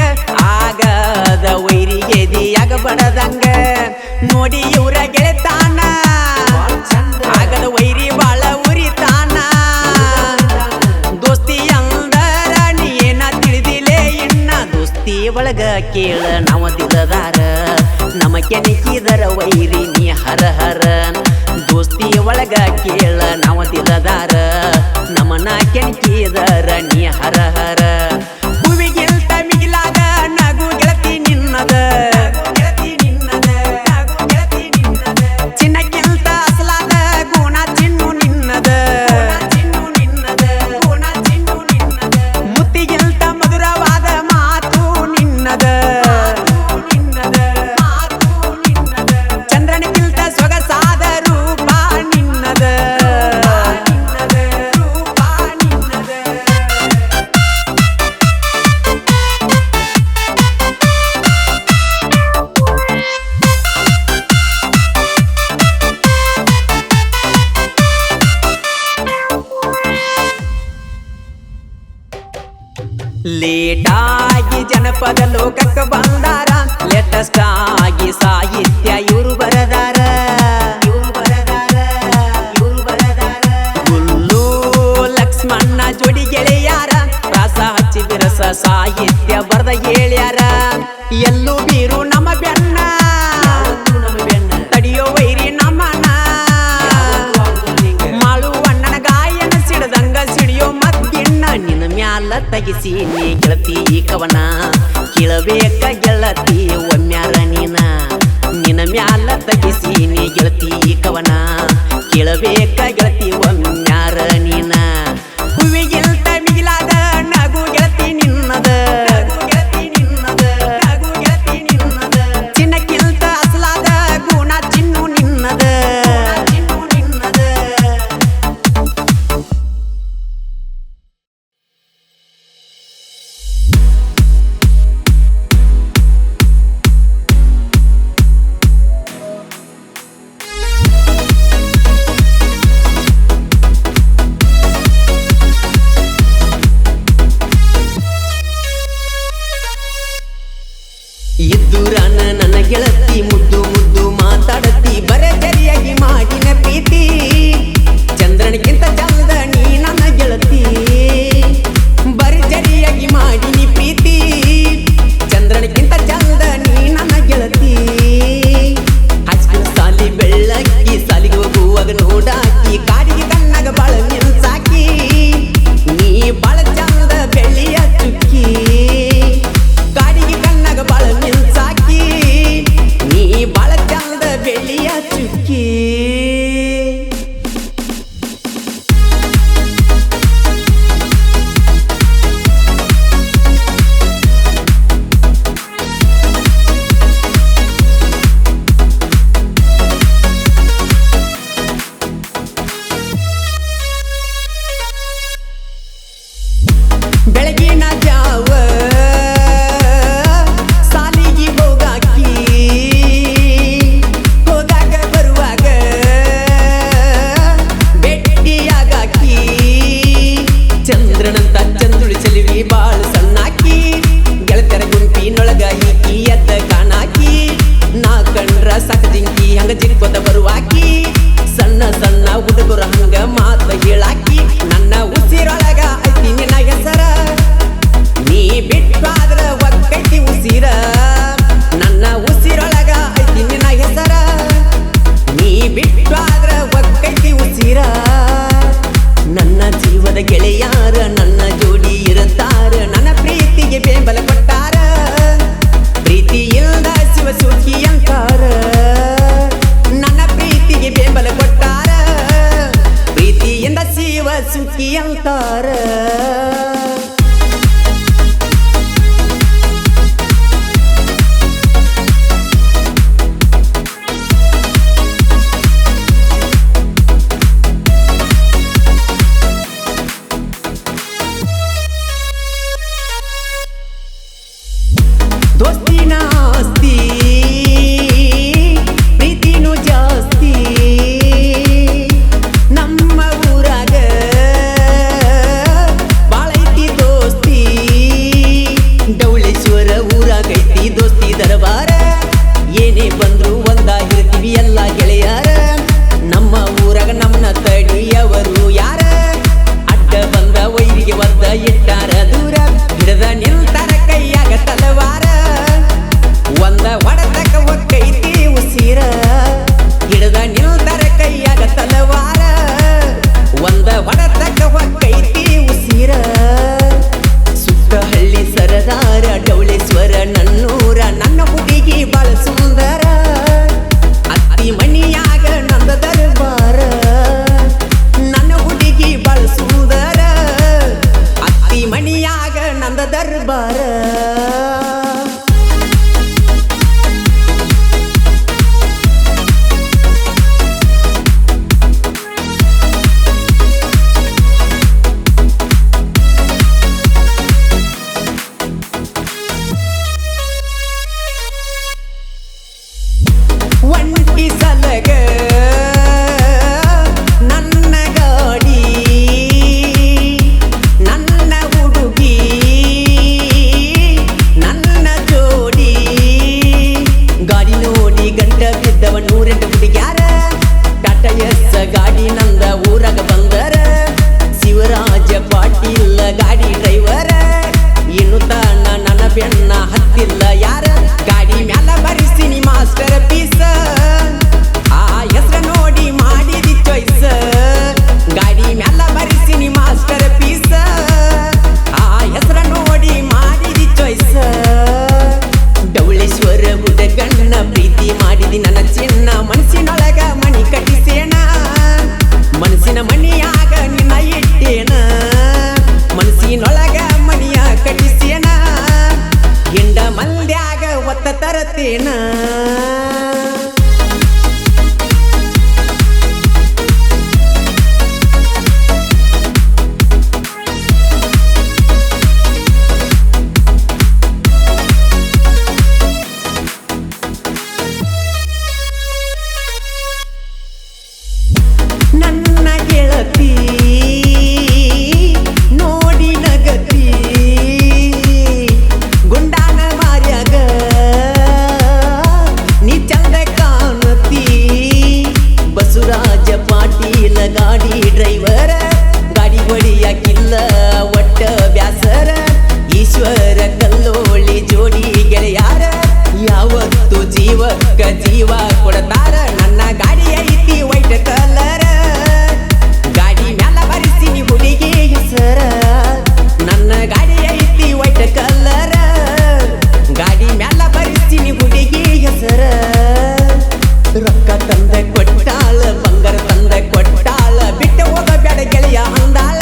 ಆಗದ ವೈರಿಗೆ ಎದಿಯಾಗ ಬಡದಂಗ ನೋಡಿ ಇವ್ರ ಗೆಳೆತಾನ ಆಗದ ವೈರಿ ಬಾಳ ಉರಿತಾನ ದೋಸ್ತಿ ಅಂದರ ನೀ ಏನ ತಿಳಿದಿಲೆ ಇನ್ನ ದೋಸ್ತಿ ಒಳಗ ಕೇಳ ನಾವ ದಿಲದಾರ ನಮ ಕೆಣಕಿದರ ವೈರಿ ನೀ ಹರ ಹರ ದೋಸ್ತಿ ಒಳಗ ಕೇಳ ನಾವ ದಿಲದಾರ ನಮನ ಕೆಣಕಿದರ ನೀ ಹರ ಹರ ಹೂವಿಗಿಂತ ಮಿಗಿಲಾದ ನಗು ಗೆಳತಿ ನಿನ್ನದ ಗೆಳತಿ ನಿನ್ನದ ನಗು ಗೆಳತಿ ನಿನ್ನದ ಚಿನ್ನಕ್ಕಿಂತ ಅಸಲಾದ ಗುಣ ಚಿನ್ನು ನಿನ್ನದ ಚಿನ್ನು ನಿನ್ನದ ಗುಣ ಚಿನ್ನು ನಿನ್ನದ ಮುತ್ತಿಗಿಂತ ಮಧುರವಾದ ಮಾತು ನಿನ್ನದ ನಿನ್ನದ ಮಾತು ನಿನ್ನದ ಚಂದ್ರನಿಗಿಂತ ಸೊಗಸಾದ ರೂಪ ನಿನ್ನದ ನಿನ್ನದ ರೂಪ ನಿನ್ನದ ಲೇಟಾಗಿ ಜನಪದ ಲೋಕಕ್ಕ ಬಂದಾರ ಲೇಟೆಸ್ಟ್ ಆಗಿ ಸಾಹಿತ್ಯ ಇವರು ಬರದಾರ ಇವರು ಬರದಾರ ಇವರು ಬರದಾರ ಗುಲ್ಲು ಲಕ್ಷ್ಮಣ್ಣ ಜೋಡಿ ಗೆಳೆಯಾರ ರಾಸ ಹಚ್ಚಿ ಬಿರಸ ಸಾಹಿತ್ಯ ಬರದ ಹೇಳ್ಯಾರ ಎಲ್ಲೂ ಬೀರು ನಮ್ಮ ಬೆನ್ನ ತಡಿಯೋ ವೈರಿ ನಮ್ಮನ ಮಾಳು ಅಣ್ಣನ ಗಾಯನ ಸಿಡದಂಗ ಸಿಡಿಯೋ ಮದ್ದಿಣ್ಣ ನಿನ್ನ ಮ್ಯಾಲ ತಗಿಸಿ ನೀ ಗೆಳತಿ ಕವನ ಕೇಳಬೇಕ ಗೆಳತಿ ಒಮ್ಮ್ಯಾರ ನೀನ ನಿನ್ನ ಮ್ಯಾಲ ತಗಿಸಿ ನೀ ಗೆಳತಿ ಕವನ ಕೇಳಬೇಕ ಗೆಳತಿ ಒಮ್ಮ್ಯಾರ ನೀನ ಹೂವಿಗಿಂತ ಮಿಗಿಲಾದ ನಗು ಗೆಳತಿ ನಿನ್ನದ ಚಿನ್ನಕ್ಕಿಂತ ಅಸಲಾದ ಗುಣ ಚಿನ್ನು ನಿನ್ನದ ಇದ್ದೂರಾನ ನನ್ನ ಗೆಳತಿ ಮುದ್ದು ಮುದ್ದು ಮಾತಾಡತಿ ಬರಜರಿಯಾಗಿ ಮಾಡಿನ ಪ್ರೀತಿ ಚಂದ್ರನಿಗಿಂತ ಚಂದ ನೀ ನನ್ನ ಗೆಳತಿ ಬರಜರಿಯಾಗಿ ಮಾಡಿನಿ ಪ್ರೀತಿ ಚಂದ್ರನಿಗಿಂತ ಚಂದ ನೀ ನನ್ನ ಗೆಳತಿ ಹಚ್ಚಿನ ಸಾಲಿ ಬೆಳ್ಳಕ್ಕಿ ಸಾಲಿಗೆ ಹೋಗುವಾಗ ನೋಡಾಕಿ ಕಾಡಿಗೆ ಕಣ್ಣಾಗ ಬಾಳ ಮಿನ್ಸಾಕಿ ನೀ ಬಾಳ ಚಂದ ಬೆಳ್ಳಿಯ ಚುಕ್ಕಿ ಕಾಡಿಗೆ ಕಣ್ಣಾಗ ಬಾಳ ಮಿನ್ಸಾಕಿ ನೀ ಬಾಳ ಚಂದ ಬೆಳ್ಳಿಯ ಚುಕ್ಕಿ ಬೆಳಗಿನ ಜಾವ ಸಾಲಿಗೆ ಹೋಗಾಕಿ ಹೋದಾಗ ಬರುವಾಗ ಭೇಟಿಯಾಗಾಕಿ ಚಂದ್ರನಂತ ಚಂದುಳಿ ಚೆಲುವಿ ಬಾಳ ಸಣ್ಣಾಕಿ ಗೆಳತರ ಗುಂಪಿನೊಳಗ ಈಕಿ ಎದ್ದ ಕಾಣಾಕಿ ನಾ ಕಂಡ್ರ ಸಾಕದಿಂಕಿ ಹಂಗ ಜಿಕ್ಕೊತ ಬರುವಾಕಿ ಸಣ್ಣ ಸಣ್ಣ ಹುಡುಗರು ಹಂಗ ಮಾತ ಹೇಳಾಕಿ ನನ್ನ ಉಸಿರೊಳಗ ಐತಿ ನಿನ್ನ ಹೆಸರ ನೀ ಬಿಟ್ಟಾದ್ರ ಒಕ್ಕೈತಿ ಉಸಿರ ನನ್ನ ಉಸಿರೊಳಗ ಐತಿ ನಿನ್ನ ಹೆಸರ ನೀ ಬಿಟ್ಟಾದ್ರ ಒಕ್ಕೈತಿ ಉಸಿರ ನನ್ನ ಜೀವದ ಗೆಳೆಯಾರ ನನ್ನ ಜೋಡಿ ಇರುತ್ತಾರ ನನ್ನ ಪ್ರೀತಿಗೆ ಬೆಂಬಲ ಕೊಟ್ಟಾರ ಪ್ರೀತಿಯಿಂದ ಶಿವ ಸುಖಿ ಅಂತಾರ ನನ್ನ ಪ್ರೀತಿಗೆ ಬೆಂಬಲ ಕೊಟ್ಟಾರ ಪ್ರೀತಿಯಿಂದ ಶಿವ ಸುಖಿ ಅಂತಾರ ದೋಸ್ತಿನ ಆಸ್ತಿ ಪ್ರೀತಿನೂ ಜಾಸ್ತಿ ನಮ್ಮ ಊರಾಗ ಬಾಳೈತಿ ದೋಸ್ತಿ ಡೌಳೇಶ್ವರ ಊರಾಗೈತಿ ದೋಸ್ತಿ ದರಬಾರ ಏನೇ ಬಂದ್ರು ಒಂದಾಗಿರ್ತೀವಿ ಎಲ್ಲ ಗೆಳೆಯಾರ ನಮ್ಮ ಊರಾಗ ನಮ್ಮನ್ನ ತಡಿಯವರು ಯಾರ ಅಡ್ಡ ಬಂದ ವೈರಿಗೆ ಒದ್ದ ಇಟ್ಟಾರ ದೂರ ಹಿಡದ ನಿಲ್ತಾರ ಕೈಯಾಗ ತಲವಾರ ಒಂದ ಹೊಡೆತಕ ಒಕ್ಕೈತಿ ಉಸಿರ ಹಿಡದ ನಿಲ್ತಾರ ಕೈಯಾಗ ತಲವಾರ ಒಂದ ಹೊಡೆತಕ ಒಕ್ಕೈತಿ ಉಸಿರ ಸುತ್ತ ಹಳ್ಳಿ ಸರದಾರ ಡೌಳೇಶ್ವರ ನನ್ನೂರ ನನ್ನ ಹುಡುಗಿ ಬಾಳ ಸುಂದರ ಅತ್ತಿ ಮನಿಯಾಗ ನಂದ ದರ್ಬಾರ ನನ್ನ ಹುಡುಗಿ ಬಾಳ ಸುಂದರ ಅತ್ತಿ ಮನಿಯಾಗ ನಂದ ದರ್ಬಾರ ಒಂಟಿ ಸಲಗ ನನ್ನ ಗಾಡಿ ನನ್ನ ಹುಡುಗಿ ನನ್ನ ಜೋಡಿ ಗಾಡಿ ನೋಡಿ ಗಂಟ ಬಿದ್ದವ ನೂರೆಂಟು ಹುಡುಗ್ಯಾರ ಟಾಟಾ ಎಸ್ ಗಾಡಿ ನಂದ ಊರಾಗ ಬಂದರ ಶಿವರಾಜ ಪಾಟೀಲ್ ಗಾಡಿ ಡ್ರೈವರ ಇನ್ನು ತಾನ ನನ್ನ ಬೆನ್ನ ಹತ್ತಿಲ್ಲ ಯಾರ ಗಾಡಿ ಮ್ಯಾಲ ಬರಿಸಿನಿ ಮಾಸ್ಟರ್ ಪೀಸ ಆ ಹೆಸರನ್ನು ಜೀವ ಕೊಡತಾರ ನನ್ನ ಗಾಡಿ ಐತಿ ವೈಟ್ ಕಲರ್ ಗಾಡಿ ಮ್ಯಾಲ ಬರಿಸಿನಿ ಹುಡುಗಿ ಹೆಸರ ನನ್ನ ಗಾಡಿ ಐತಿ ವೈಟ್ ಕಲರ್ ಗಾಡಿ ಮ್ಯಾಲ ಬರಿಸಿನಿ ಹುಡುಗಿ ಹೆಸರ ರೊಕ್ಕ ತಂದ ಕೊಟ್ಟಾಳ ಬಂಗಾರ ತಂದ ಕೊಟ್ಟಾಳ ಬಿಟ್ಟ ಹೋಗಬೇಡ ಗೆಳೆಯ ಅಂದಾಳ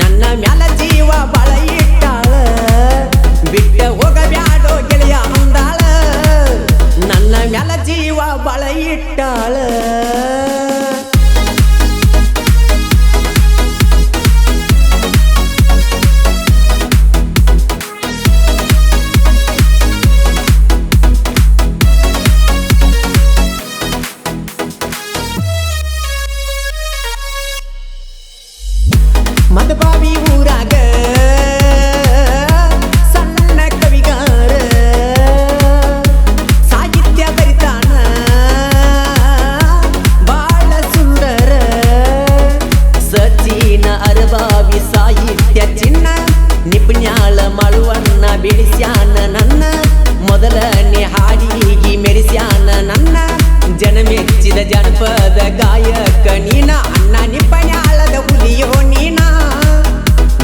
ನನ್ನ ಮ್ಯಾಲ ಜೀವ ಬಾಳ ಇಟ್ಟಾಳ ಬಿಟ್ಟ ಹೋಗಬ್ಯಾಡೋ ಗೆಳೆಯ ಅಂದಾಳ ನನ್ನ ಮ್ಯಾಲ ಜೀವ ಬಾಳ ಇಟ್ಟಾಳ ಮದಬಾವಿ ಊರಾಗ ಸಣ್ಣ ಕವಿಗಾರ ಸಾಹಿತ್ಯ ಬರಿತಾನ ಬಾಳ ಸುಂದರ ಸಚಿನ ಅರಬಾವಿ ಸಾಹಿತ್ಯ ಚಿನ್ನ ನಿಪುಣ್ಯಾಳ ಮಳುವನ್ನ ಬೆಳೆಸ್ಯಾನ ನನ್ನ ಮೊದಲನೇ ಹಾಡಿಗೆ ಮೆರೆಸ್ಯಾನ ನನ್ನ ಜನಮೆಚ್ಚಿದ ಜನಪದ ಗಾಯಕ ನೀನ ಅಣ್ಣ ನಿಪುಣ್ಯಾಳದ ಹುಲಿಯೋ ನೀನ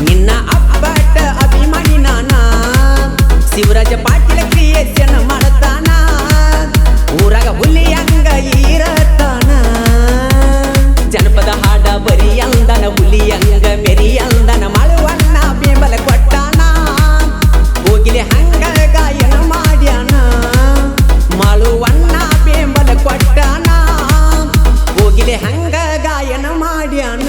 ನಿನ್ನ ಅಪ್ಪಟ ಅಭಿಮಾನಿ ನಾನ ಶಿವರಾಜ ಪಾಟೀಲ ಕ್ರಿಯೇಷನ್ ಮಾಡತಾನ ಊರಾಗ ಹುಲಿಯಂಗ ಇರತಾನ ಜನಪದ ಹಾಡ ಬರಿಯಂದನ ಹುಲಿಯಂಗ ಮೆರಿಯಂದನ ಮಳುವನ್ನ ಬೆಂಬಲ ಕೊಟ್ಟಾನ ಹೋಗಿಲೆ ಹಂಗ ಗಾಯನ ಮಾಡ್ಯಾನ ಮಳುವನ್ನ ಬೆಂಬಲ ಕೊಟ್ಟಾನ ಹೋಗಿಲೆ ಹಂಗ ಗಾಯನ ಮಾಡ್ಯಾನ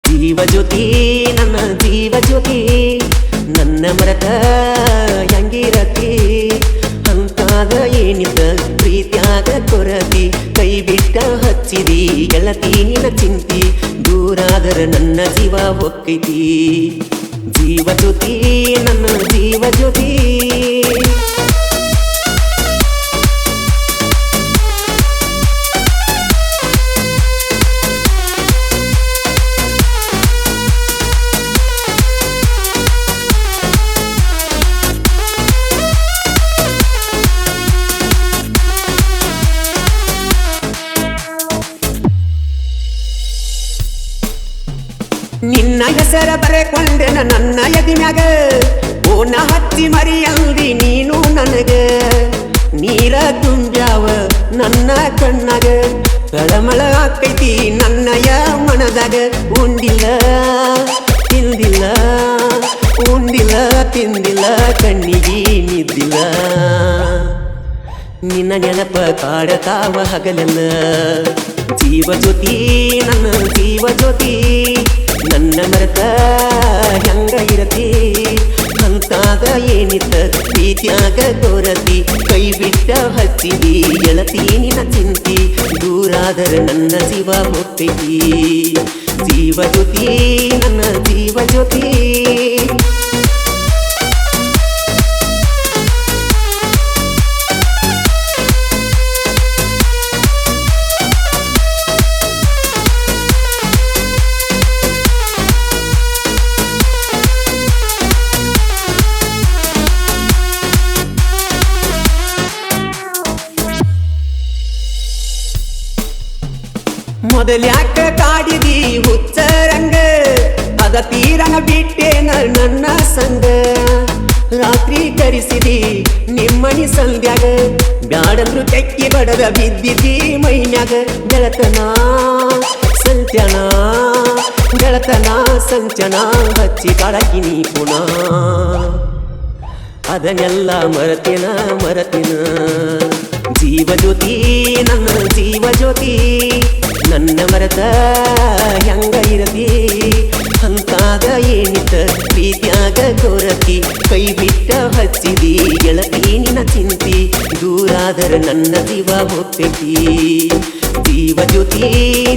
ಜೀವ ಜ್ಯೋತಿ ನನ್ನ ಜೀವ ಜ್ಯೋತಿ ನನ್ನ ಮರತ ಹೆಂಗಿರತಿ ಅಂತಾಗ ಏನಿದ್ದ ಪ್ರೀತ್ಯಾಗ ಕೊರತಿ ಕೈ ಬಿಟ್ಟ ಹಚ್ಚಿದಿ ಗೆಳತಿ ನಿನ್ನ ಚಿಂತಿ ದೂರಾದರ ನನ್ನ ಜೀವ ಹೊಕ್ಕೈತಿ ಜೀವ ಜ್ಯೋತಿ ನನ್ನ ಜೀವ ಜ್ಯೋತಿ ನಿನ್ನ ಹೆಸರ ಬರೆಕೊಂಡೆನ ನನ್ನ ಎದಿಮ್ಯಾಗ ಓನ ಹಚ್ಚಿ ಮರಿಯಲ್ದಿ ನೀನು ನನಗ ನೀರ ತುಂಬ್ಯಾವ ನನ್ನ ಕಣ್ಣಾಗ ತಳಮಳ ಆಕೈತಿ ನನ್ನಯ ಮನದಾಗ ಉಂಡಿಲ್ಲ ತಿಂದಿಲ್ಲ ಉಂಡಿಲ್ಲ ತಿಂದಿಲ್ಲ ಕಣ್ಣಿಗೆ ನಿದ್ದಿಲ್ಲ ನಿನ್ನ ನೆನಪ ಕಾಡತಾವ ಹಗಲೆಲ್ಲ ಜೀವ ಜ್ಯೋತಿ ನನ್ನ ಜೀವ ಜ್ಯೋತಿ ನನ್ನ ಮರತ ಹೆಂಗ ಇರತಿ ಅಂತಾಗ ಏನಿತ್ತ ಪ್ರೀತ್ಯಾಗ ಕೊರತಿ ಕೈ ಬಿಟ್ಟ ಹಚ್ಚಿದಿ ಗೆಳತಿ ನಿನ್ನ ಚಿಂತಿ ದೂರಾದರ ನನ್ನ ಜೀವ ಹೊಕ್ಕೈತಿ ಜೀವ ಜ್ಯೋತಿ ನನ್ನ ಜೀವ ಜ್ಯೋತಿ ಮೊದಲ್ಯಾಕ ಕಾಡಿದಿ ಹುಚ್ಚರಂಗ ಅದ ತೀರನ ಬಿಟ್ಟೇನ ನನ್ನ ಸಂಗ ರಾತ್ರಿ ಕರಿಸಿದಿ ನಿಮ್ಮನಿ ಸಂಧ್ಯಾಗ ಬ್ಯಾಡಂದ್ರು ತೆಕ್ಕಿ ಬಡದ ಬಿದ್ದಿದ್ದಿ ಮೈನ್ಯಾಗ ಗೆಳತನ ಸಂಚನ ಗೆಳತನ ಸಂಚನ ಹಚ್ಚಿ ಕಾಡಕಿನಿ ಪುನಃ ಅದನ್ನೆಲ್ಲ ಮರತಿನ ಮರತಿನ ಜೀವ ಜ್ಯೋತಿ ನನ್ನ ಜೀವ ಜ್ಯೋತಿ ನನ್ನ ಮರತ ಹೆಂಗ ಇರತಿ ಅಂತಾಗ ಏನಿತ್ತ ಪ್ರೀತ್ಯಾಗ ಕೊರತಿ ಕೈ ಬಿಟ್ಟ ಹಚ್ಚಿದಿ ಗೆಳತಿ ನಿನ್ನ ಚಿಂತಿ ದೂರಾದರ ನನ್ನ ಜೀವ ಹೊಕ್ಕೈತಿ ಜೀವ ಜ್ಯೋತಿ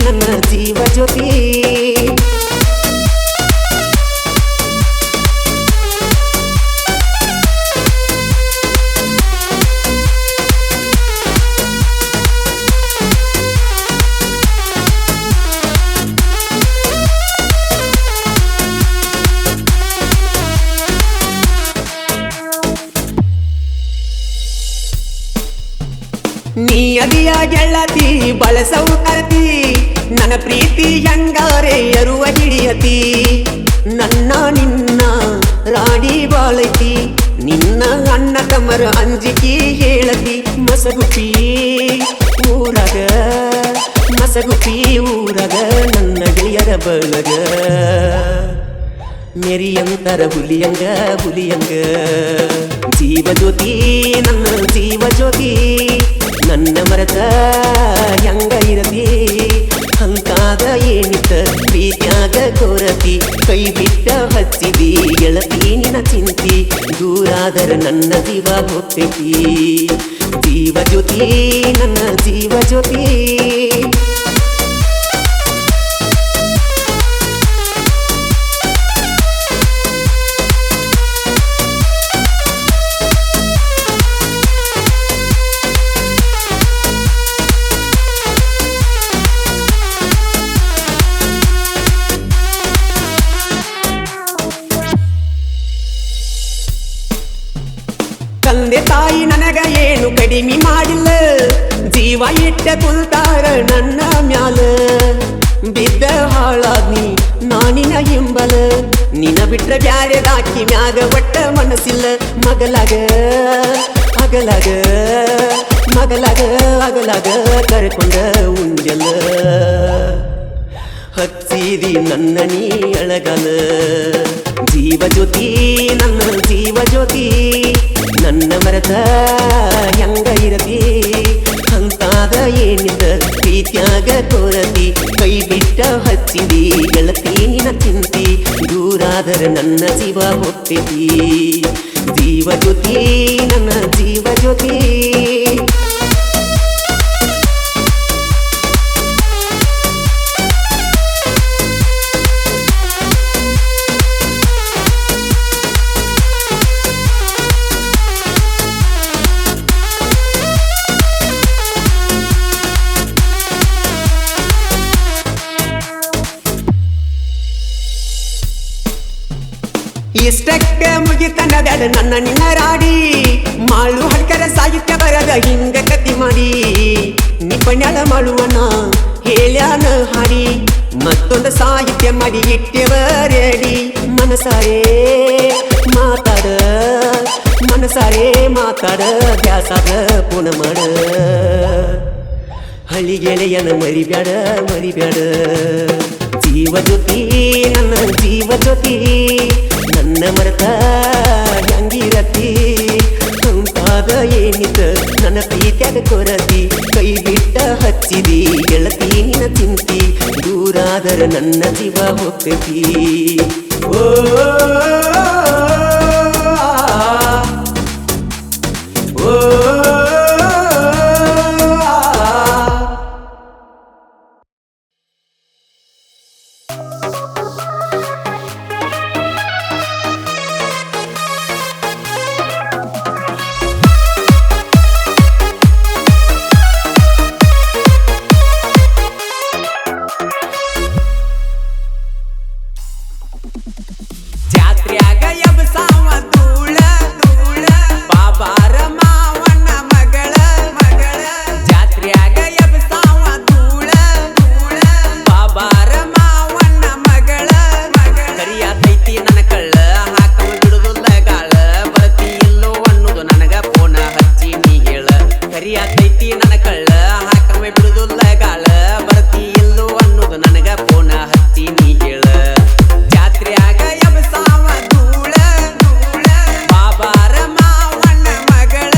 ನನ್ನ ಜೀವ ಜ್ಯೋತಿ ಅದಿಯ ಗೆಳತಿ ಬಳಸವು ಕರತಿ ನನ್ನ ಪ್ರೀತಿ ಹೆಂಗಾರೆ ಎರುವ ಹಿಡಿಯತಿ ನನ್ನ ನಿನ್ನ ರಾಡಿ ಬಾಳೈತಿ ನಿನ್ನ ಅಣ್ಣ ತಮ್ಮರ ಅಂಜಿಕೆ ಹೇಳತಿ ಮಸಗುಪಿ ಊರಗ ಮಸಗುಪಿ ಊರಗ ನನ್ನ ಗೆಳೆಯರ ಬಳಗ ಮೆರಿಯಂತರ ಹುಲಿಯಂಗ ಹುಲಿಯಂಗ ಜೀವ ಜ್ಯೋತಿ ನನ್ನ ಜೀವ ಜ್ಯೋತಿ ನನ್ನ ಮರತ ಹೆಂಗ ಇರತಿ ಹಂತಾದ ಏನಿತ್ತ ಪ್ರೀತ್ಯಾಗ ಕೊರತಿ ಕೈ ಬಿಟ್ಟ ಹಚ್ಚಿದಿ ಗೆಳತಿ ನಿನ ಚಿಂತಿ ದೂರಾದರ ನನ್ನ ಜೀವ ಹೋಗ್ತೈತಿ ಜೀವ ಜ್ಯೋತಿ ನನ್ನ ಜೀವ ಜ್ಯೋತಿ ತಂದೆ ತಾಯಿ ನನಗ ಏನು ಕಡಿಮೆ ಮಾಡಿಲ್ಲ ಜೀವ ಇಟ್ಟ ಕುಂತಾರ ನನ್ನ ಮ್ಯಾಲ ಬಿದ್ದ ಹಾಳಾದ್ನಿ ನಾನಿನ ಹಿಂಬಲ ನಿನ ಬಿಟ್ರ ಬ್ಯಾರೆದಾಕಿ ಮ್ಯಾಗ ಒಟ್ಟ ಮನಸ್ಸಿಲ್ಲ ಮಗಲಾಗ ಅಗಲಾಗ ಮಗಲಾಗ ಅಗಲಾಗ ಕರ್ಕೊಂಡ ಉಂಡೆಲ್ಲ ಹಚ್ಚಿದಿ ನನ್ನ ನೀ ಅಳಗಲ ಜೀವ ಜ್ಯೋತಿ ನನ್ನ ಜೀವ ಜ್ಯೋತಿ ನನ್ನ ಮರತ ಹೆಂಗ ಇರತಿ ಹಂತಾದ ಏನಿದ್ದ ಪ್ರೀತ್ಯಾಗ ಕೊರತಿ ಕೈ ಬಿಟ್ಟ ಹಚ್ಚಿದಿ ಗೆಳತಿ ನಿನ ಚಿಂತಿ ದೂರಾದರ ನನ್ನ ಜೀವ ಹೋಗ್ತೈತಿ ಜೀವ ಜ್ಯೋತಿ ನನ್ನ ಜೀವ ಜ್ಯೋತಿ ಇಷ್ಟಕ್ಕೆ ಮುಗಿತನ ಬ್ಯಾಡ ನನ್ನ ನಿನ್ನ ರಾಡಿ ಮಾಳು ಹಡ್ಕರ ಸಾಹಿತ್ಯ ಬರದ ಹಿಂಗ ಕತಿ ಮಾಡಿ ನಿಪಣ್ಯಾಳ ಮಾಡುವನ ಹೇಳ್ಯಾನ ಹಾಡಿ ಮತ್ತೊಂದು ಸಾಹಿತ್ಯ ಮಾಡಿ ಇಟ್ಟೆವರೇಡಿ ಮನಸಾರೇ ಮಾತಾಡ ಮನಸಾರೇ ಮಾತಾಡ ಬ್ಯಾಸಾದ ಪುಣ ಮಾಡ ಹಳ್ಳಿ ಗೆಳೆಯನ ಮರಿಬ್ಯಾಡ ಮರಿಬ್ಯಾಡ ಜೀವ ಜ್ಯೋತಿ ನನ್ನ ಜೀವ ಜ್ಯೋತಿ ನನ್ನ ಮರತ ಹೆಂಗಿರತಿ ಹಂತಾದ ಏನಿತ ನನ್ನ ಪ್ರೀತ್ಯಾಗ ಕೊರತಿ ಕೈ ಬಿಟ್ಟ ಹಚ್ಚಿದಿ ಗೆಳತಿ ನಿನ ಚಿಂತಿ ದೂರಾದರ ನನ್ನ ಜೀವ ಹೋಗ್ತೈತಿ ಓ ಜಾತ್ರ್ಯಾಗ ಎಬ್ಸಾವ ಧೂಳ ಧೂಳ ಬಾಬಾರ ಮಾವನ ಮಗಳ ಮಗಳ ಜಾತ್ರ್ಯಾಗ ಎಬ್ಸಾವ ಧೂಳ ಧೂಳ ಬಾಬಾರ ಮಾವನ ಮಗಳ ಮಗಳ ಕರಿಯಾತೈತಿ ನನ್ನ ಕಳ್ಳ ಹಾಕವ ಬಿಡುದಿಲ್ಲ ಗಾಳ ಬರ್ತಿ ಇಲ್ಲೋ ಅನ್ನೋದು ನನಗ ಫೋನ ಹಚ್ಚಿ ನೀ ಹೇಳ ಕರಿಯಾತೈತಿ ನನ್ನ ಕಳ್ಳ ಹಾಕವ ಬಿಡುದಿಲ್ಲ ಗಾಳ ಬರ್ತಿ ಇಲ್ಲೋ ಅನ್ನೋದು ನನಗ ಫೋನ ಹಚ್ಚಿ ನೀ ಹೇಳ ಜಾತ್ರ್ಯಾಗ ಎಬ್ಸಾವ ಧೂಳ ಧೂಳ ಬಾಬಾರ ಮಾವನ ಮಗಳ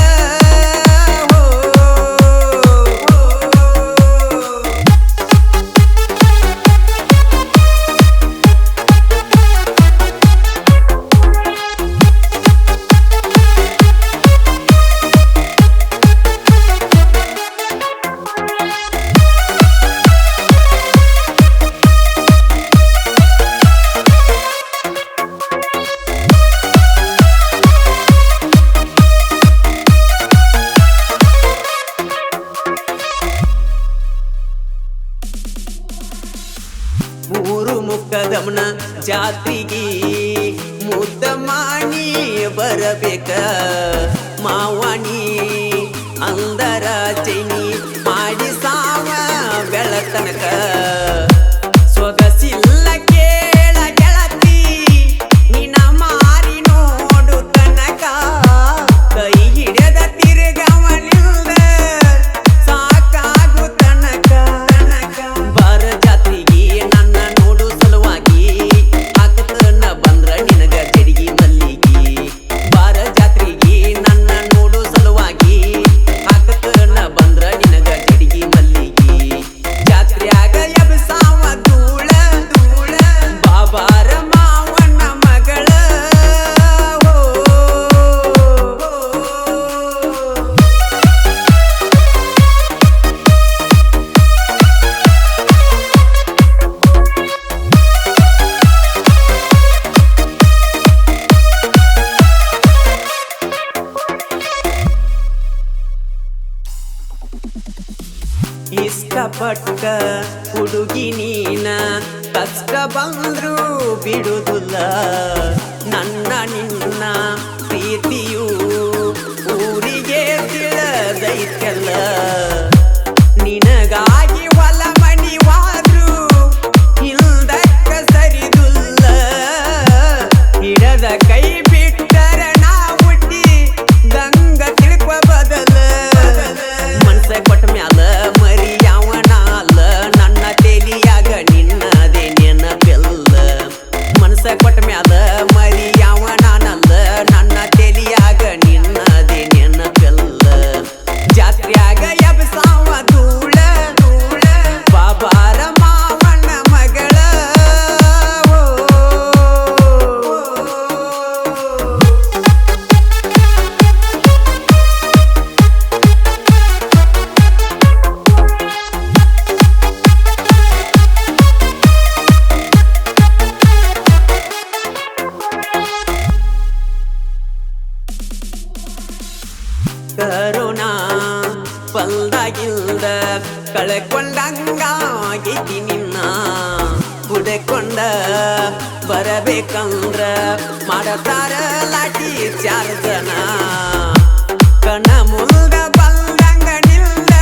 ಮೂರು ಮುಖದಮ್ಮನ ಜಾತ್ರೆಗೆ ಮುದ್ದ ಮಾಣಿ ಬರಬೇಕ ಮಾವಾಣಿ ಅಂದರ ಚೈನಿ ತನಕ ಸೊಗಸಿಲ್ಲ ಕೇಳ ಗೆಳತಿ ನಿನ ಮಾರಿ ನೋಡು ತನಕ ಕೈ ಹಿಡಿದ ತಿರುಗವನಿಲ್ದ ಸಾಕಾಗು ತನಕ ಬಾರ ಜಾತ್ರೆಗೆ ನನ್ನ ನೋಡು ಸಲುವಾಗಿ ಹಾಕತನ ಬಂದ್ರ ನಿನಗ ಜಡಿಗಿ ಮಲ್ಲಿಗಿ ಬಾರ ಜಾತ್ರೆಗೆ ನನ್ನ ನೋಡು ಸಲುವಾಗಿ ಹಾಕತನ ಬಂದ್ರ ನಿನಗ ಜಡಿಗಿ ಮಲ್ಲಿಗಿ ಜಾತ್ರ್ಯಾಗ ಎಬ್ಸಾವ ಧೂಳ ಬಾಬಾರ ಮಾವನ ಮಗಳ ಇಷ್ಟಪಟ್ಟ ಹುಡುಗಿ ನೀನ ಕಷ್ಟ ಬಂದ್ರು ಬಿಡುದಿಲ್ಲ ನನ್ನ ನಿನ್ನ ಪ್ರೀತಿಯು ಊರಿಗೆ ತಿಳಿದೈತಲ್ಲ ನಿನಗಾಗಿ ಹೊಲ ಮಣಿವಾದ್ರು ಇಲ್ದಕ್ಕ ಸರಿದುಲ್ಲ ಹಿಡದ ಕೈ ಬಿಟ್ಟರ ನಾ ಹುಟ್ಟಿ ಗಂಗ ತಿಳ್ಕೊ ಬದಲ ಮನ್ಸ ಕೊಟ್ಟ ಮ್ಯಾಲ ಮರಿ ಯಾವನಾಲ ನನ್ನ ತೇಲಿಯಾಗ ನಿನ್ನದೇ ನೆನಪಿಲ್ಲ ಮನ್ಸ ಕೊಟ್ಟ ಮ್ಯಾಲ ಮರಿ ಯಾವನಾನಲ್ಲ ನನ್ನ ತೇಲಿಯಾಗ ನಿನ್ನದೇ ನೆನಪಿಲ್ಲ ಜಾತ್ರ್ಯಾಗ ಎಬ್ಸಾವ ಧೂಳ ಬಾಬಾರ ಮಾವನ ಮಗಳ ಕರೋನಾ ಪಲ್ದಾಗಿಲ್ದ ಕಳ್ಕೊಂಡಂಗಾಗೈತಿ ನಿನ್ನ ಹುಡಕೊಂಡ ಬರಬೇಕಂದ್ರ ಮಾಡತಾರ ಲಾಠಿ ಚಾರ್ಜನ ಕಣ ಮುಲ್ದ ಬಂದಂಗ ನಿಲ್ದ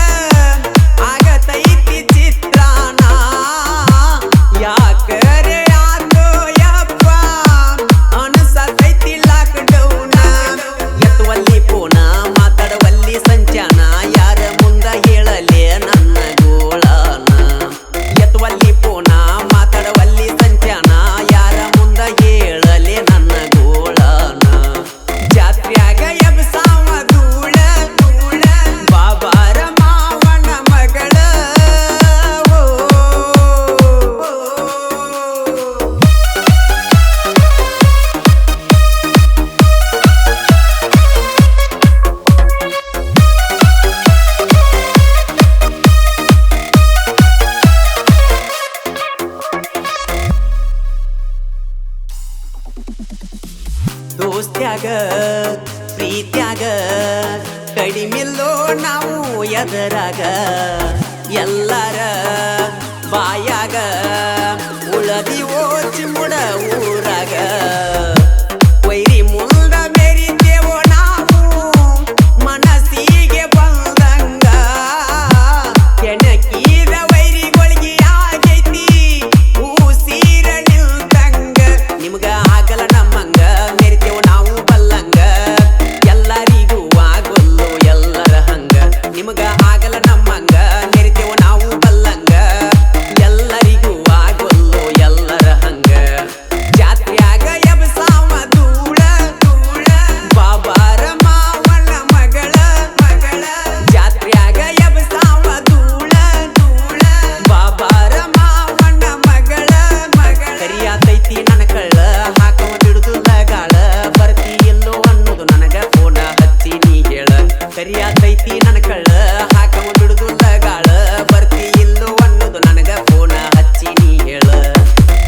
ಆಗತೈತಿ ಚಿತ್ರಾನ ಯಾಕರೆ ಆತೋ ಯಪ್ಪ ಅನ್ಸತೈತಿ ಲಾಕ್ಡೌನ ಎತ್ತುವಲ್ಲಿ ಪೋನ ಮಾತಾಡವಲ್ಲಿ ಸಂಚಾನ ಯಾರ ಮುಂದ ಹೇಳಲೇ ನನ್ನ ಗೋಳಾನ ಎತ್ತುವಲ್ಲಿ ಪೋನ ಮಾತಾಡವಲ್ಲಿ ಸಂಚಾನ ಯಾರ ಮುಂದ ಹೇಳಲೇ ನನ್ನ ಗೋಳಾನ ಜಾತ್ರ್ಯಾಗ ಎಬ್ಸಾವ ಧೂಳ ಬಾಬಾರ ಮಾವನ ಮಗಳ ದೋಸ್ತ್ಯಾಗ ಪ್ರೀತ್ಯಾಗ ಕಡಿಮಿಲ್ಲೋ ನಾವು ಎದರಾಗ ಎಲ್ಲರ ಬಾಯಾಗ ಉಳದಿವೋ ಚಿಮ್ಮುಡ ಊರಾಗ ವೈರಿ ಮುಂದ ಮೆರಿತೇವೋ ನಾವು ಮನಸ್ಸಿಗೆ ಬಂದಂಗ ಕೆಣಕಿದ ವೈರಿಗಳಿಗೆ ಆಗೈತಿ ಊಸೀರ ನಿಲ್ದಂಗ ನಿಮ್ಗ ಆಗಲ್ಲ ನಮ್ಮಂಗ ಮೆರಿತೇವು ನಾವು ಬಲ್ಲಂಗ ಎಲ್ಲರಿಗೂ ಆಗೊಲ್ಲು ಎಲ್ಲರ ಹಂಗ ನಿಮ್ಗ ಆಗಲ್ಲ ನಮ್ಮಂಗ ಮೆರಿತೇವು ನಾವು ಬಲ್ಲಂಗ ಎಲ್ಲರಿಗೂ ಆಗೊಲ್ಲು ಎಲ್ಲರ ಹಂಗ ಜಾತ್ರ್ಯಾಗ ಎಬ್ಸಾವ ಧೂಳ ಬಾಬಾರ ಮಾವನ ಮಗಳ ಜಾತ್ರ್ಯಾಗ ಎಬ್ಸಾವ ಧೂಳ ಬಾಬಾರ ಮಾವನ ಮಗಳ ಕರಿಯಾತೈತಿ ನನ್ನ ಕಳ್ಳ ಹಾಕವ ಬಿಡುದಿಲ್ಲ ಗಾಳ ಬರ್ತಿ ಎಲ್ಲೋ ಅನ್ನೋದು ನನಗ ಫೋನ ಹಚ್ಚಿ ನೀ ಹೇಳ ಕರಿಯಾತೈತಿ ನನ್ನ ಕಳ್ಳ ಹಾಕವ ಬಿಡುದಿಲ್ಲ ಗಾಳ ಬರ್ತಿ ಎಲ್ಲೋ ಅನ್ನೋದು ನನಗ ಫೋನ ಹಚ್ಚಿ ನೀ ಹೇಳ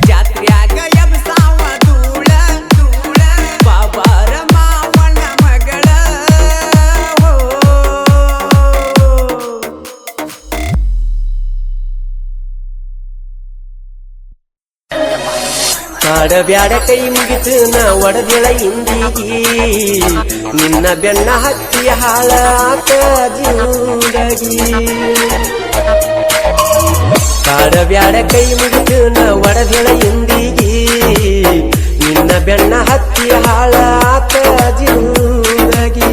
ಜಾತ್ರ್ಯಾಗ ಎಬ್ಸಾವ ಧೂಳ ಬಾಬಾರ ಮಾವನ ಮಗಳ ಕಾಡಬ್ಯಾಡ ಕೈ ಮುಗಿತು ನಾ ಒಡದಿಳ ಇಂದಿಗಿ ನಿನ್ನ ಬೆನ್ನ ಹತ್ತಿ ಹಾಳಾತ ಜಿಂದಗಿ ಕಾಡಬ್ಯಾಡ ಕೈ ಮುಗಿತು ನ ಒಡದೆಳ ಎಂದಿಗಿ ನಿನ್ನ ಬೆಣ್ಣ ಹತ್ತಿ ಹಾಳಾತ ಜಿಂದಗಿ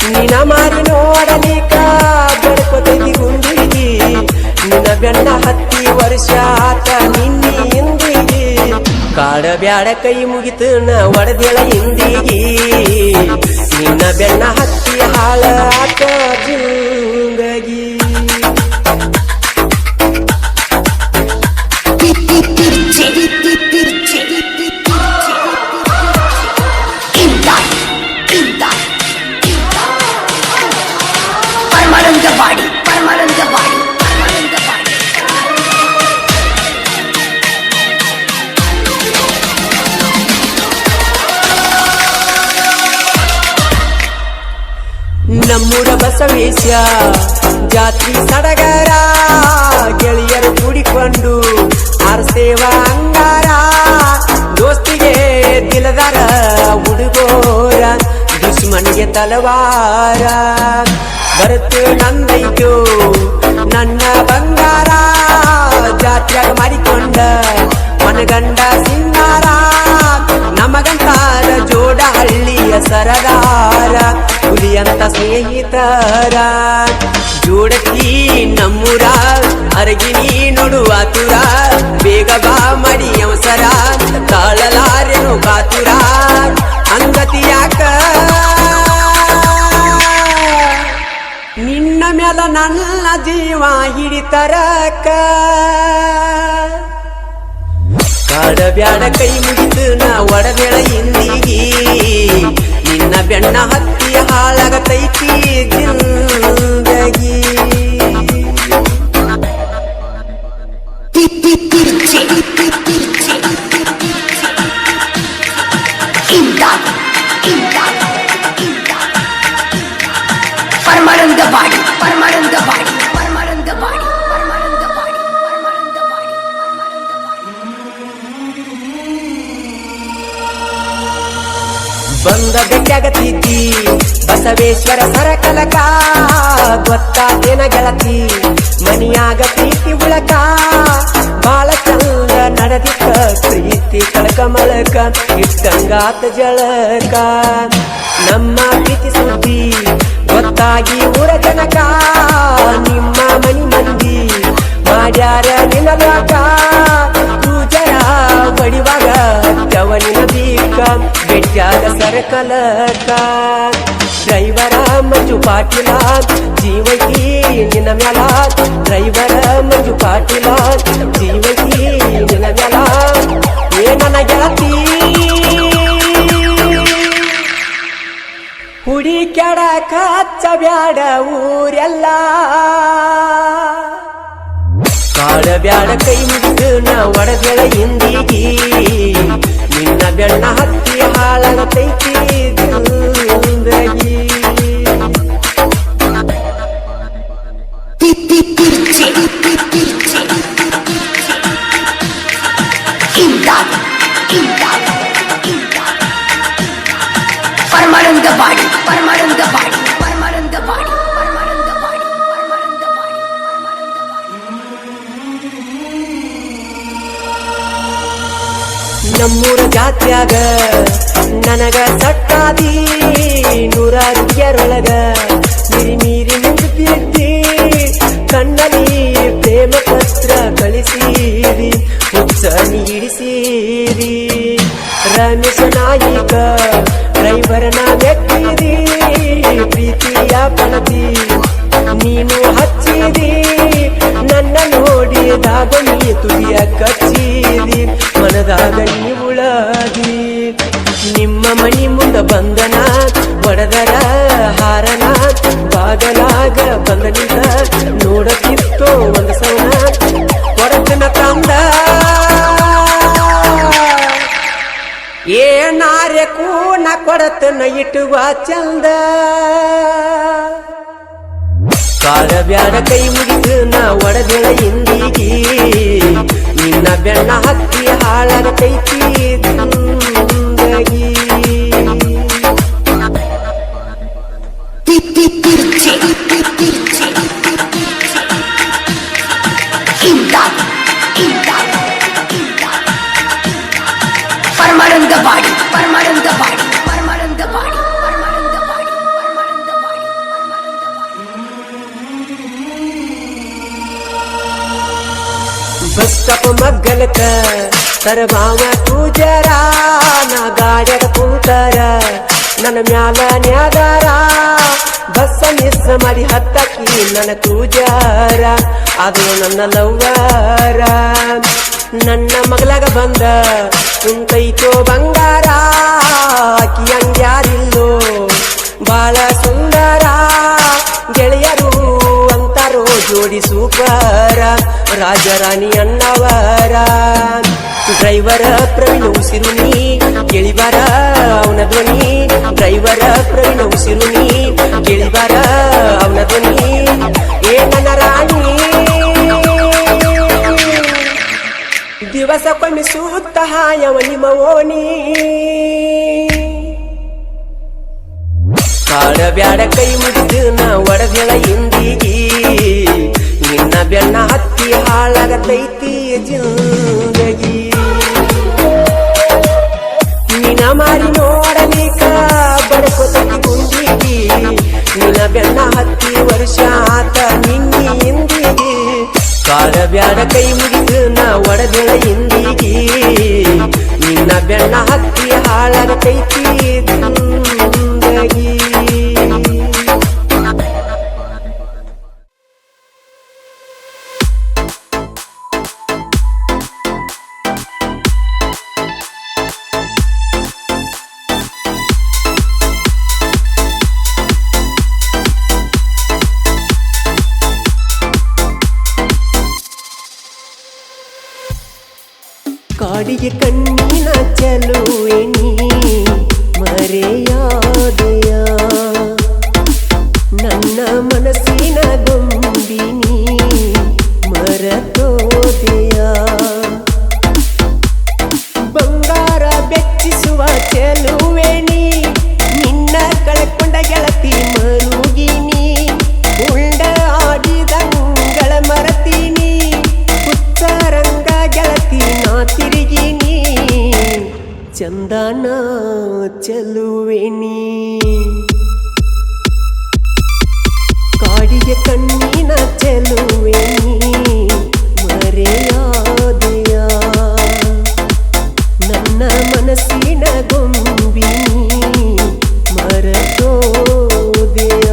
ನಿನ್ನ ಮಾರಿ ನೋಡಲಿಕ ಬೆಳಕೊತೈತಿ ಗುಂಡಿಗಿ ನಿನ್ನ ಬೆಣ್ಣ ಹತ್ತಿ ವರ್ಷ ಆತ ನಿನ್ನಿ ಎಂದಿಗಿ ಕಾಡಬ್ಯಾಡ ಕೈ ಮುಗಿತು ನ ಒಡದೆಳ ಎಂದಿಗಿ ನಿನ್ನ ಬೆಣ್ಣ ಹತ್ತಿ ಹಾಳಾತ ಜಿಂದಗಿ ನಮ್ಮೂರ ಬಸವೇಶ ಜಾತಿ ಸಡಗರ ಗೆಳೆಯರು ಕೂಡಿಕೊಂಡು ಆರ್ಸೇವ ಅಂಗಾರ ದೋಸ್ತಿಗೆ ದಿಲದಾರ ಹುಡುಗೋರ ದುಶ್ಮನ್ಗೆ ತಲವಾರ ಬರುತ್ತು ನಂದೈತು ನನ್ನ ಬಂಗಾರ ಜಾತ್ಯಾಗ ಮಾಡಿಕೊಂಡ ಮನಗಂಡ ಸಿಂಗಾರ ನಮಗಂತಾರ ಜೋಡ ಹಳ್ಳಿಯ ಸರದಾರ ಹುಲಿಯಂತ ಸ್ನೇಹಿತರ ಜೋಡತಿ ನಮ್ಮೂರ ಅರಗಿನಿ ನೋಡುವ ತುರ ಬೇಗ ಬಾ ಮಾಡಿ ಅವಸರ ತಾಳಲಾರೆನು ಕಾತುರ ಅಂಗತಿ ಯಾಕ ನಿನ್ನ ಮ್ಯಾಲ ನನ್ನ ಜೀವ ಹಿಡಿತರಕ ಕಾಡಬ್ಯಾಡ ಕೈ ಮುಗಿತು ನಾ ಒಡದೆಳ ಇಂದಿಗಿ ನಿನ್ನ ಬೆಣ್ಣ ಹತ್ತಿ ಹಾಳಾಗತೈತಿ ಜಿಂದಗಿ ಬಂದ ಬೆಟ್ಟಾಗತಿದ್ದಿ ಬಸವೇಶ್ವರ ಸರಕಲಕ ಗೊತ್ತಾದೇನ ಗೆಳತಿ ಮನಿಯಾಗ ಪ್ರೀತಿ ಉಳಕ ಬಾಳ ಚಂದ ನಡೆದಿಕ್ಕ ಪ್ರೀತಿ ಕಳಕ ಮಳಕ ಇಟ್ಟಂಗಾತ ಜಳಕ ನಮ್ಮ ಪ್ರೀತಿ ಸುದ್ದಿ ಗೊತ್ತಾಗಿ ಊರ ಜನಕ ನಿಮ್ಮ ಮನಿ ಮಂದಿ ಮಾಡ್ಯಾರ ನಿನಲಾಕ ಪೂಜರ ಬಡಿವಾಗ ಜವನಿನ ಬೀಕ ಬೆಟ್ಟಾದ ಸರಕಲಕ ಡ್ರೈವರ ಮಂಜು ಪಾಟೀಲ ಜೀವೈತಿ ನಿನ್ನ ಮ್ಯಾಲ ಡ್ರೈವರ ಮಂಜು ಪಾಟೀಲ ಜೀವೈತಿ ನಿನ್ನ ಮ್ಯಾಲ ಏನನ ಗೆಳತಿ ಹುಡಿ ಕೆಡಕ ಹಚ್ಚಬ್ಯಾಡ ಊರೆಲ್ಲ ಕಾಡಬ್ಯಾಡ ಕೈ ಮುಗಿದು ನಾ ಒಡದೆಳ ಎಂದಿಗಿ ನಿನ್ನ ಬೆಣ್ಣ ಹತ್ತಿ ಹಾಳಾಗತೈತಿ ಜಿಂದಗಿ ನಮ್ಮೂರ ಜಾತ್ಯಾಗ ನನಗ ಸಟ್ಟಾದಿ ನೂರಾರು ಹುಡುಗಿಯರೊಳಗ ಮೀರಿ ಮೀರಿ ನಿಂತು ಬಿದ್ದಿ ಕಣ್ಣಲ್ಲಿ ಪ್ರೇಮ ಪತ್ರ ಕಳಿಸಿರಿ ಹುಚ್ಚ ನೀಡಿಸಿರಿ ರಮೇಶ ನಾಯಿಕ ಡ್ರೈವರ್ನ ಮೆಟ್ಟಿರಿ ಪ್ರೀತಿಯ ಪಣತಿ ನೀನು ಹಚ್ಚಿದಿ ನನ್ನ ನೋಡಿದಾಗ ನೀ ತುದಿಯ ಕಚ್ಚಿದಿ ಮನದಾಗ ನೀ ಉಳದಿ ನಿಮ್ಮ ಮಣಿ ಮುಂದ ಬಂದನ ಒಡದರ ಹಾರನ ಬಾಗಲಾಗ ಬಂದ ನಿಂತ ನೋಡತಿತ್ತೋ ಒಂದು ಸೌನ ಹೊರತನ ತಂದ ಏನಾರೆ ಕೂನ ಕೊಡತನ ಇಟ್ಟುವ ಚಂದ ಕಾಡಬ್ಯಾಡ ಕೈ ಮುಗಿದು ನಾ ಒಡದೆಳ ಇಂದಿಗಿ ನಿನ್ನ ಬೆಣ್ಣ ಹತ್ತಿ ಹಾಳಾಗತೈತಿ ಜಿಂದಗಿ ಸ್ಟಾಪ್ ಮಗ್ಗಲಕ ತರಬಾವ ಪೂಜಾರ ನಾ ಗಾಡ್ಯಾಗ ಕುಂತಾರ ನನ್ನ ಮ್ಯಾಲ ನ್ಯಾದಾರ ಬಸ್ಸ ಮಿಸ್ ಮಾಡಿ ಹತ್ತಕ್ಕಿ ನನ್ನ ಪೂಜಾರ ಅದು ನನ್ನ ಲವ್ವಾರ ನನ್ನ ಮಗಳಾಗ ಬಂದ ಕುಂತೈತೋ ಬಂಗಾರ ಆಕಿ ಹಂಗ್ಯಾರಿಲ್ಲೋ ಬಾಳ ಸುಂದರ ಗೆಳೆಯರು ಅಂತಾರೋ ಜೋಡಿ ಸೂಪರ ರಾಜರಾಣಿ ಅನ್ನವರ ಡ್ರೈವರ ಪ್ರವೀಣ ಉಸಿರುನಿ ಕೇಳಿಬಾರ ಅವನ ಧ್ವನಿ ಡ್ರೈವರ ಪ್ರವೀಣ ಉಸಿರುನಿ ಕೇಳಿಬಾರ ಅವನ ಧ್ವನಿ ಏ ನನ್ನ ರಾಣಿ ದಿವಸಕ್ಕೊಮ್ಮೆ ಸುತ್ತ ಹಾಯವ ನಿಮ್ಮ ಓಣಿ ಕಾಡಬ್ಯಾಡ ಕೈ ಮುಗಿದು ನಾ ಒಡದೆಳ ಇಂದಿಗಿ ನಿನ್ನ ಬೆನ್ನ ಹತ್ತಿ ಹಾಳಾಗತೈತಿ ಜಿಂದಗಿ ನಿನ್ನ ಮಾರಿ ನೋಡಲಿಕ ಬಡಕೋತೈತಿ ಗುಂಡಿಗಿ ನಿನ್ನ ಬೆನ್ನ ಹತ್ತಿ ವರ್ಷ ಆತ ನಿನ್ನಿ ಇಂದಿಗಿ ಕಾಡಬ್ಯಾಡ ಕೈ ಮುಗಿದು ನಾ ಒಡದೆಳ ಇಂದಿಗಿ ನಿನ್ನ ಬೆನ್ನ ಹತ್ತಿ ಹಾಳಾಗತೈತಿ ಜಿಂದಗಿ ಕಾಡಿಗೆ ಕಣ್ಣಿನ ಚೆಲುವೆನಿ ಮರೆಯಾದೆಯ ನನ್ನ ಮನಸ್ಸಿನ ಗೊಂಬಿನಿ ಮರತೋದೆಯ ಬಂಗಾರ ಬೆಚ್ಚಿಸುವ ಚೆಲುವೆನಿ ನಿನ್ನ ಕಳಕೊಂಡ ಗೆಳತಿ ಮರುಗಿನಿ ಉಂಡ ಆಡಿದಂಗಳ ಮರತೀನಿ ಹುಚ್ಚರಂಗ ಗೆಳತಿ ನಾ ತಿರುಗಿನಿ ಚಂದನ ಚೆಲುವೆನಿ ಕಾಡಿಗೆ ಕಣ್ಣಿನ ಚೆಲುವೆನಿ ಮರೆಯಾದೆಯ ನನ್ನ ಮನಸ್ಸಿನ ಗೊಂಬಿನಿ ಮರತೋದೆಯ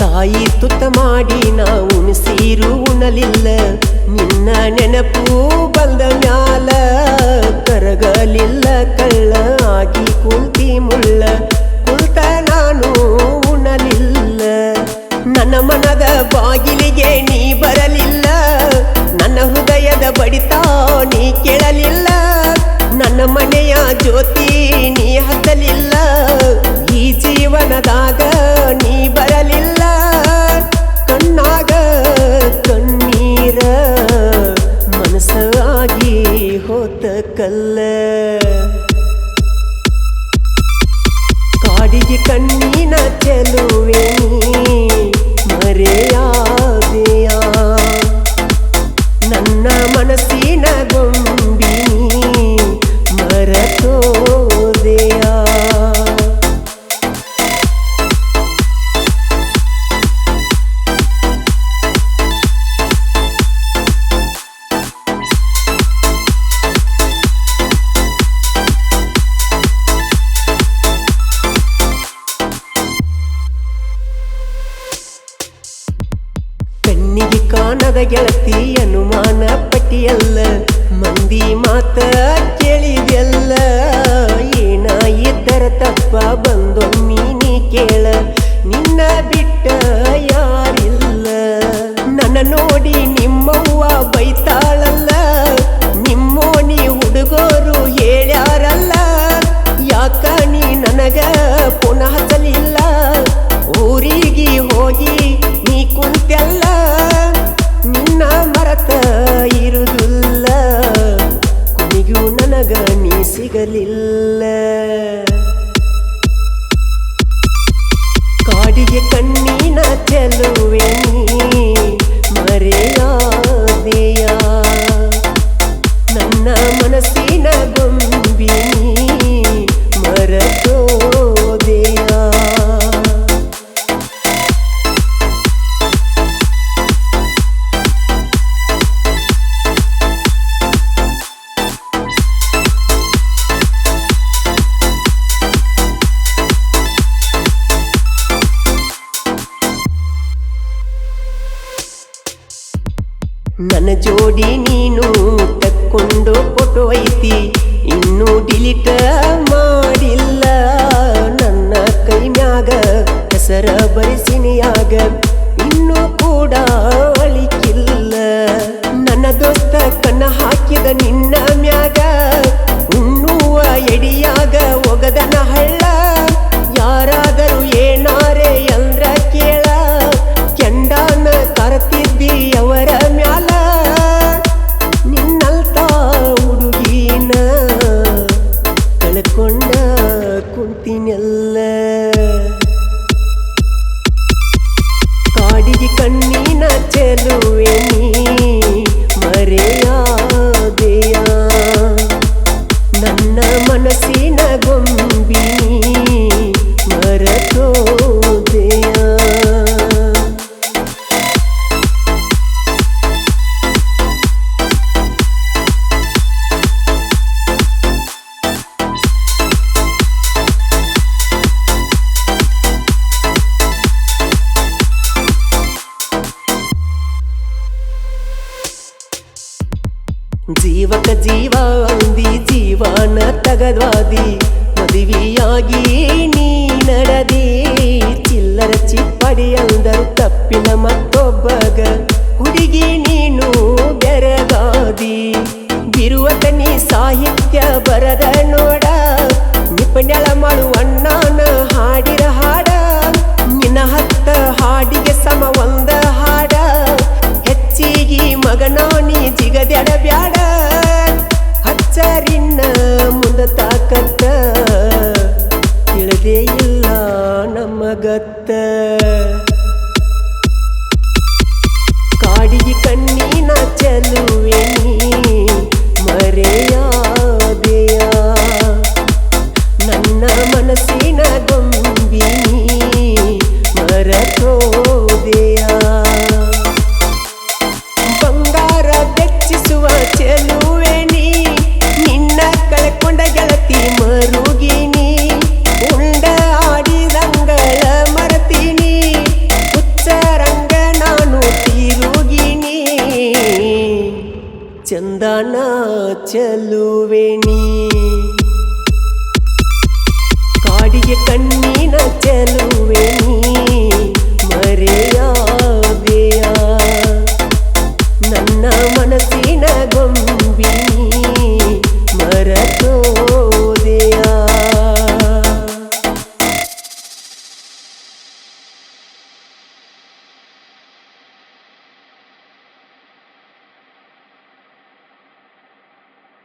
ತಾಯಿ ತುತ್ತ ಮಾಡಿ ನಾವು ಉಣಿಸಿರು ಉಣಲಿಲ್ಲ ನಿನ್ನ ನೆನಪು ಬಂದ ಮ್ಯಾಲ ಕರಗಲಿಲ್ಲ ಕಳ್ಳ ಆಗಿ ಕುಂತಿ ಮುಳ್ಳ ಕುಂತ ನಾನು ಉಣಲಿಲ್ಲ ನನ್ನ ಮನದ ಬಾಗಿಲಿಗೆ ನೀ ಬರಲಿಲ್ಲ ನನ್ನ ಹೃದಯದ ಬಡಿತ ನೀ ಕೇಳಲಿಲ್ಲ ನನ್ನ ಮನೆಯ ಜ್ಯೋತಿ ನೀ ಹತ್ತಲಿಲ್ಲ ಈ ಜೀವನದಾಗ ನೀ ಬರಲಿಲ್ಲ ಕಣ್ಣಾಗ ಕಣ್ಣೀರ ಮನಸ್ಸಾಗಿ ಹೋತ ಕಲ್ಲ ಕಾಡಿಗೆ ಕಣ್ಣಿನ ಚೆಲುವೆನಿ ಮರೆಯಾದೆಯ ನನ್ನ ಮನಸ್ಸಿನ ಗೊಂಬಿನಿ ಮರತೋದೆಯ ಕಣ್ಣಿಗೆ ಕಾಣದ ಗೆಳತಿ ಅನುಮಾನ ಪಟ್ಟಿಯಲ್ಲ ಮಂದಿ ಮಾತ ಕೇಳಿದೆಲ್ಲ ಏನ ಇದ್ದರ ತಪ್ಪ ಬಂದೊಮ್ಮಿ ನೀ ಕೇಳ ನಿನ್ನ ಬಿಟ್ಟ ಯಾರಿಲ್ಲ ನನ್ನ ನೋಡಿ ನಿಮ್ಮವ್ವ ಬೈತಾಳಲ್ಲ ನಿಮ್ಮೋನಿ ಹುಡುಗರು ಹೇಳ್ಯಾರಲ್ಲ ಯಾಕ ನೀ ನನಗ ಪುನಃ ಹಚ್ಚಲಿಲ್ಲ ಊರಿಗೆ ಹೋಗಿ ನೀ ಕುಂತೆಲ್ಲ ನಿನ್ನ ಮರತ ಇರುವುದಿಲ್ಲ ಕೊನೆಗೂ ನನಗ ನೀ ಸಿಗಲಿಲ್ಲ ನನ್ನ ಜೋಡಿ ನೀನು ತಕ್ಕೊಂಡು ಫೋಟೋ ಐತಿ ಇನ್ನೂ ಡಿಲೀಟ್ ಮಾಡಿಲ್ಲ ನನ್ನ ಕೈ ಮ್ಯಾಗ ಹೆಸರ ಬರಿಸಿನಿಯಾಗ ಇನ್ನೂ ಕೂಡ ಅಳಿಕಿಲ್ಲ ನನ್ನ ದೋಸ್ತ ಕಣ್ಣ ಹಾಕಿದ ನಿನ್ನ ಮ್ಯಾಗ ಉಣ್ಣುವ ಎಡಿಯಾಗ ಒಗದನ ಹಳ್ಳ ಯಾರಾದರೂ ಏನಾರೆ ಅಂದ್ರ ಕೇಳ ಕೆಂಡಾನ ಕರತಿದ್ದಿ ಅವರ ಮ್ಯಾಲ ನಿನ್ನಲ್ತ ಹುಡುಗಿನ ಕಳ್ಕೊಂಡ ಕುಂತಿನೆಲ್ಲ ಕಾಡಿಗೆ ಕಣ್ಣಿನ ಚೆಲುವೆ ನೀ ಮರೆಯಾದೆಯ ನನ್ನ ಮನಸ್ಸಿನ ಗೊಂಬಿ ಮರತೋದೆಯ ಜೀವಕ ಜೀವ ಅಂದಿ ಜೀವನ ತಗದ್ವಾದಿ ಮದುವೆಯಾಗಿ ನೀ ನಡದಿ ಚಿಲ್ಲರ ಚಿಪ್ಪಡಿ ಅಂದರು ತಪ್ಪಿನ ಮತ್ತೊಬ್ಬಗ ಹುಡುಗಿ ನೀನು ಬೆರಗಾದಿ ಬಿರುವತ ನೀ ಸಾಹಿತ್ಯ ಬರದ ನೋಡ ನಿಪುಣಳ ಮಾಡುವಣ್ಣನ ಹಾಡಿರ ಹಾಡ ನಿನ್ನ ಹತ್ತ ಹಾಡಿಗೆ ಸಮ ಒಂದ ಹಾಡ ಹೆಚ್ಚಿಗಿ ಮಗನಾನಿ ಜಿಗದೆಡ ಬ್ಯಾಡ ಹಚ್ಚರಿನ್ನ ಮುಂದ ತಾಕತ್ತ ತಿಳಿದೇ ಇಲ್ಲ ನಮಗತ್ತ ಕಾಡಿಗೆ ಕಣ್ಣಿನ ಚೆಲುವೆ ನೀ ಮರೆಯಾದೆಯ ನನ್ನ ಮನಸ್ಸಿನ ಗೊಂಬಿ ಮರತೋದೆಯ ಬಂಗಾರ ಬೆಚ್ಚಿಸುವ ಚೆಲುವೆ ನೀ ನಿನ್ನ ಕಳ್ಕೊಂಡ ಗೆಳತಿ ಮರುಗಿನಿ ಉಂಡ ಆಡಿದಂಗಳ ಮರತೀನಿ ಹುಚ್ಚರಂಗ ನಾನು ತಿರುಗಿನಿ ಚಂದನ ಚೆಲುವೆ ನೀ ಕಾಡಿಗೆ ಕಣ್ಣಿನ ಚೆಲುವೆ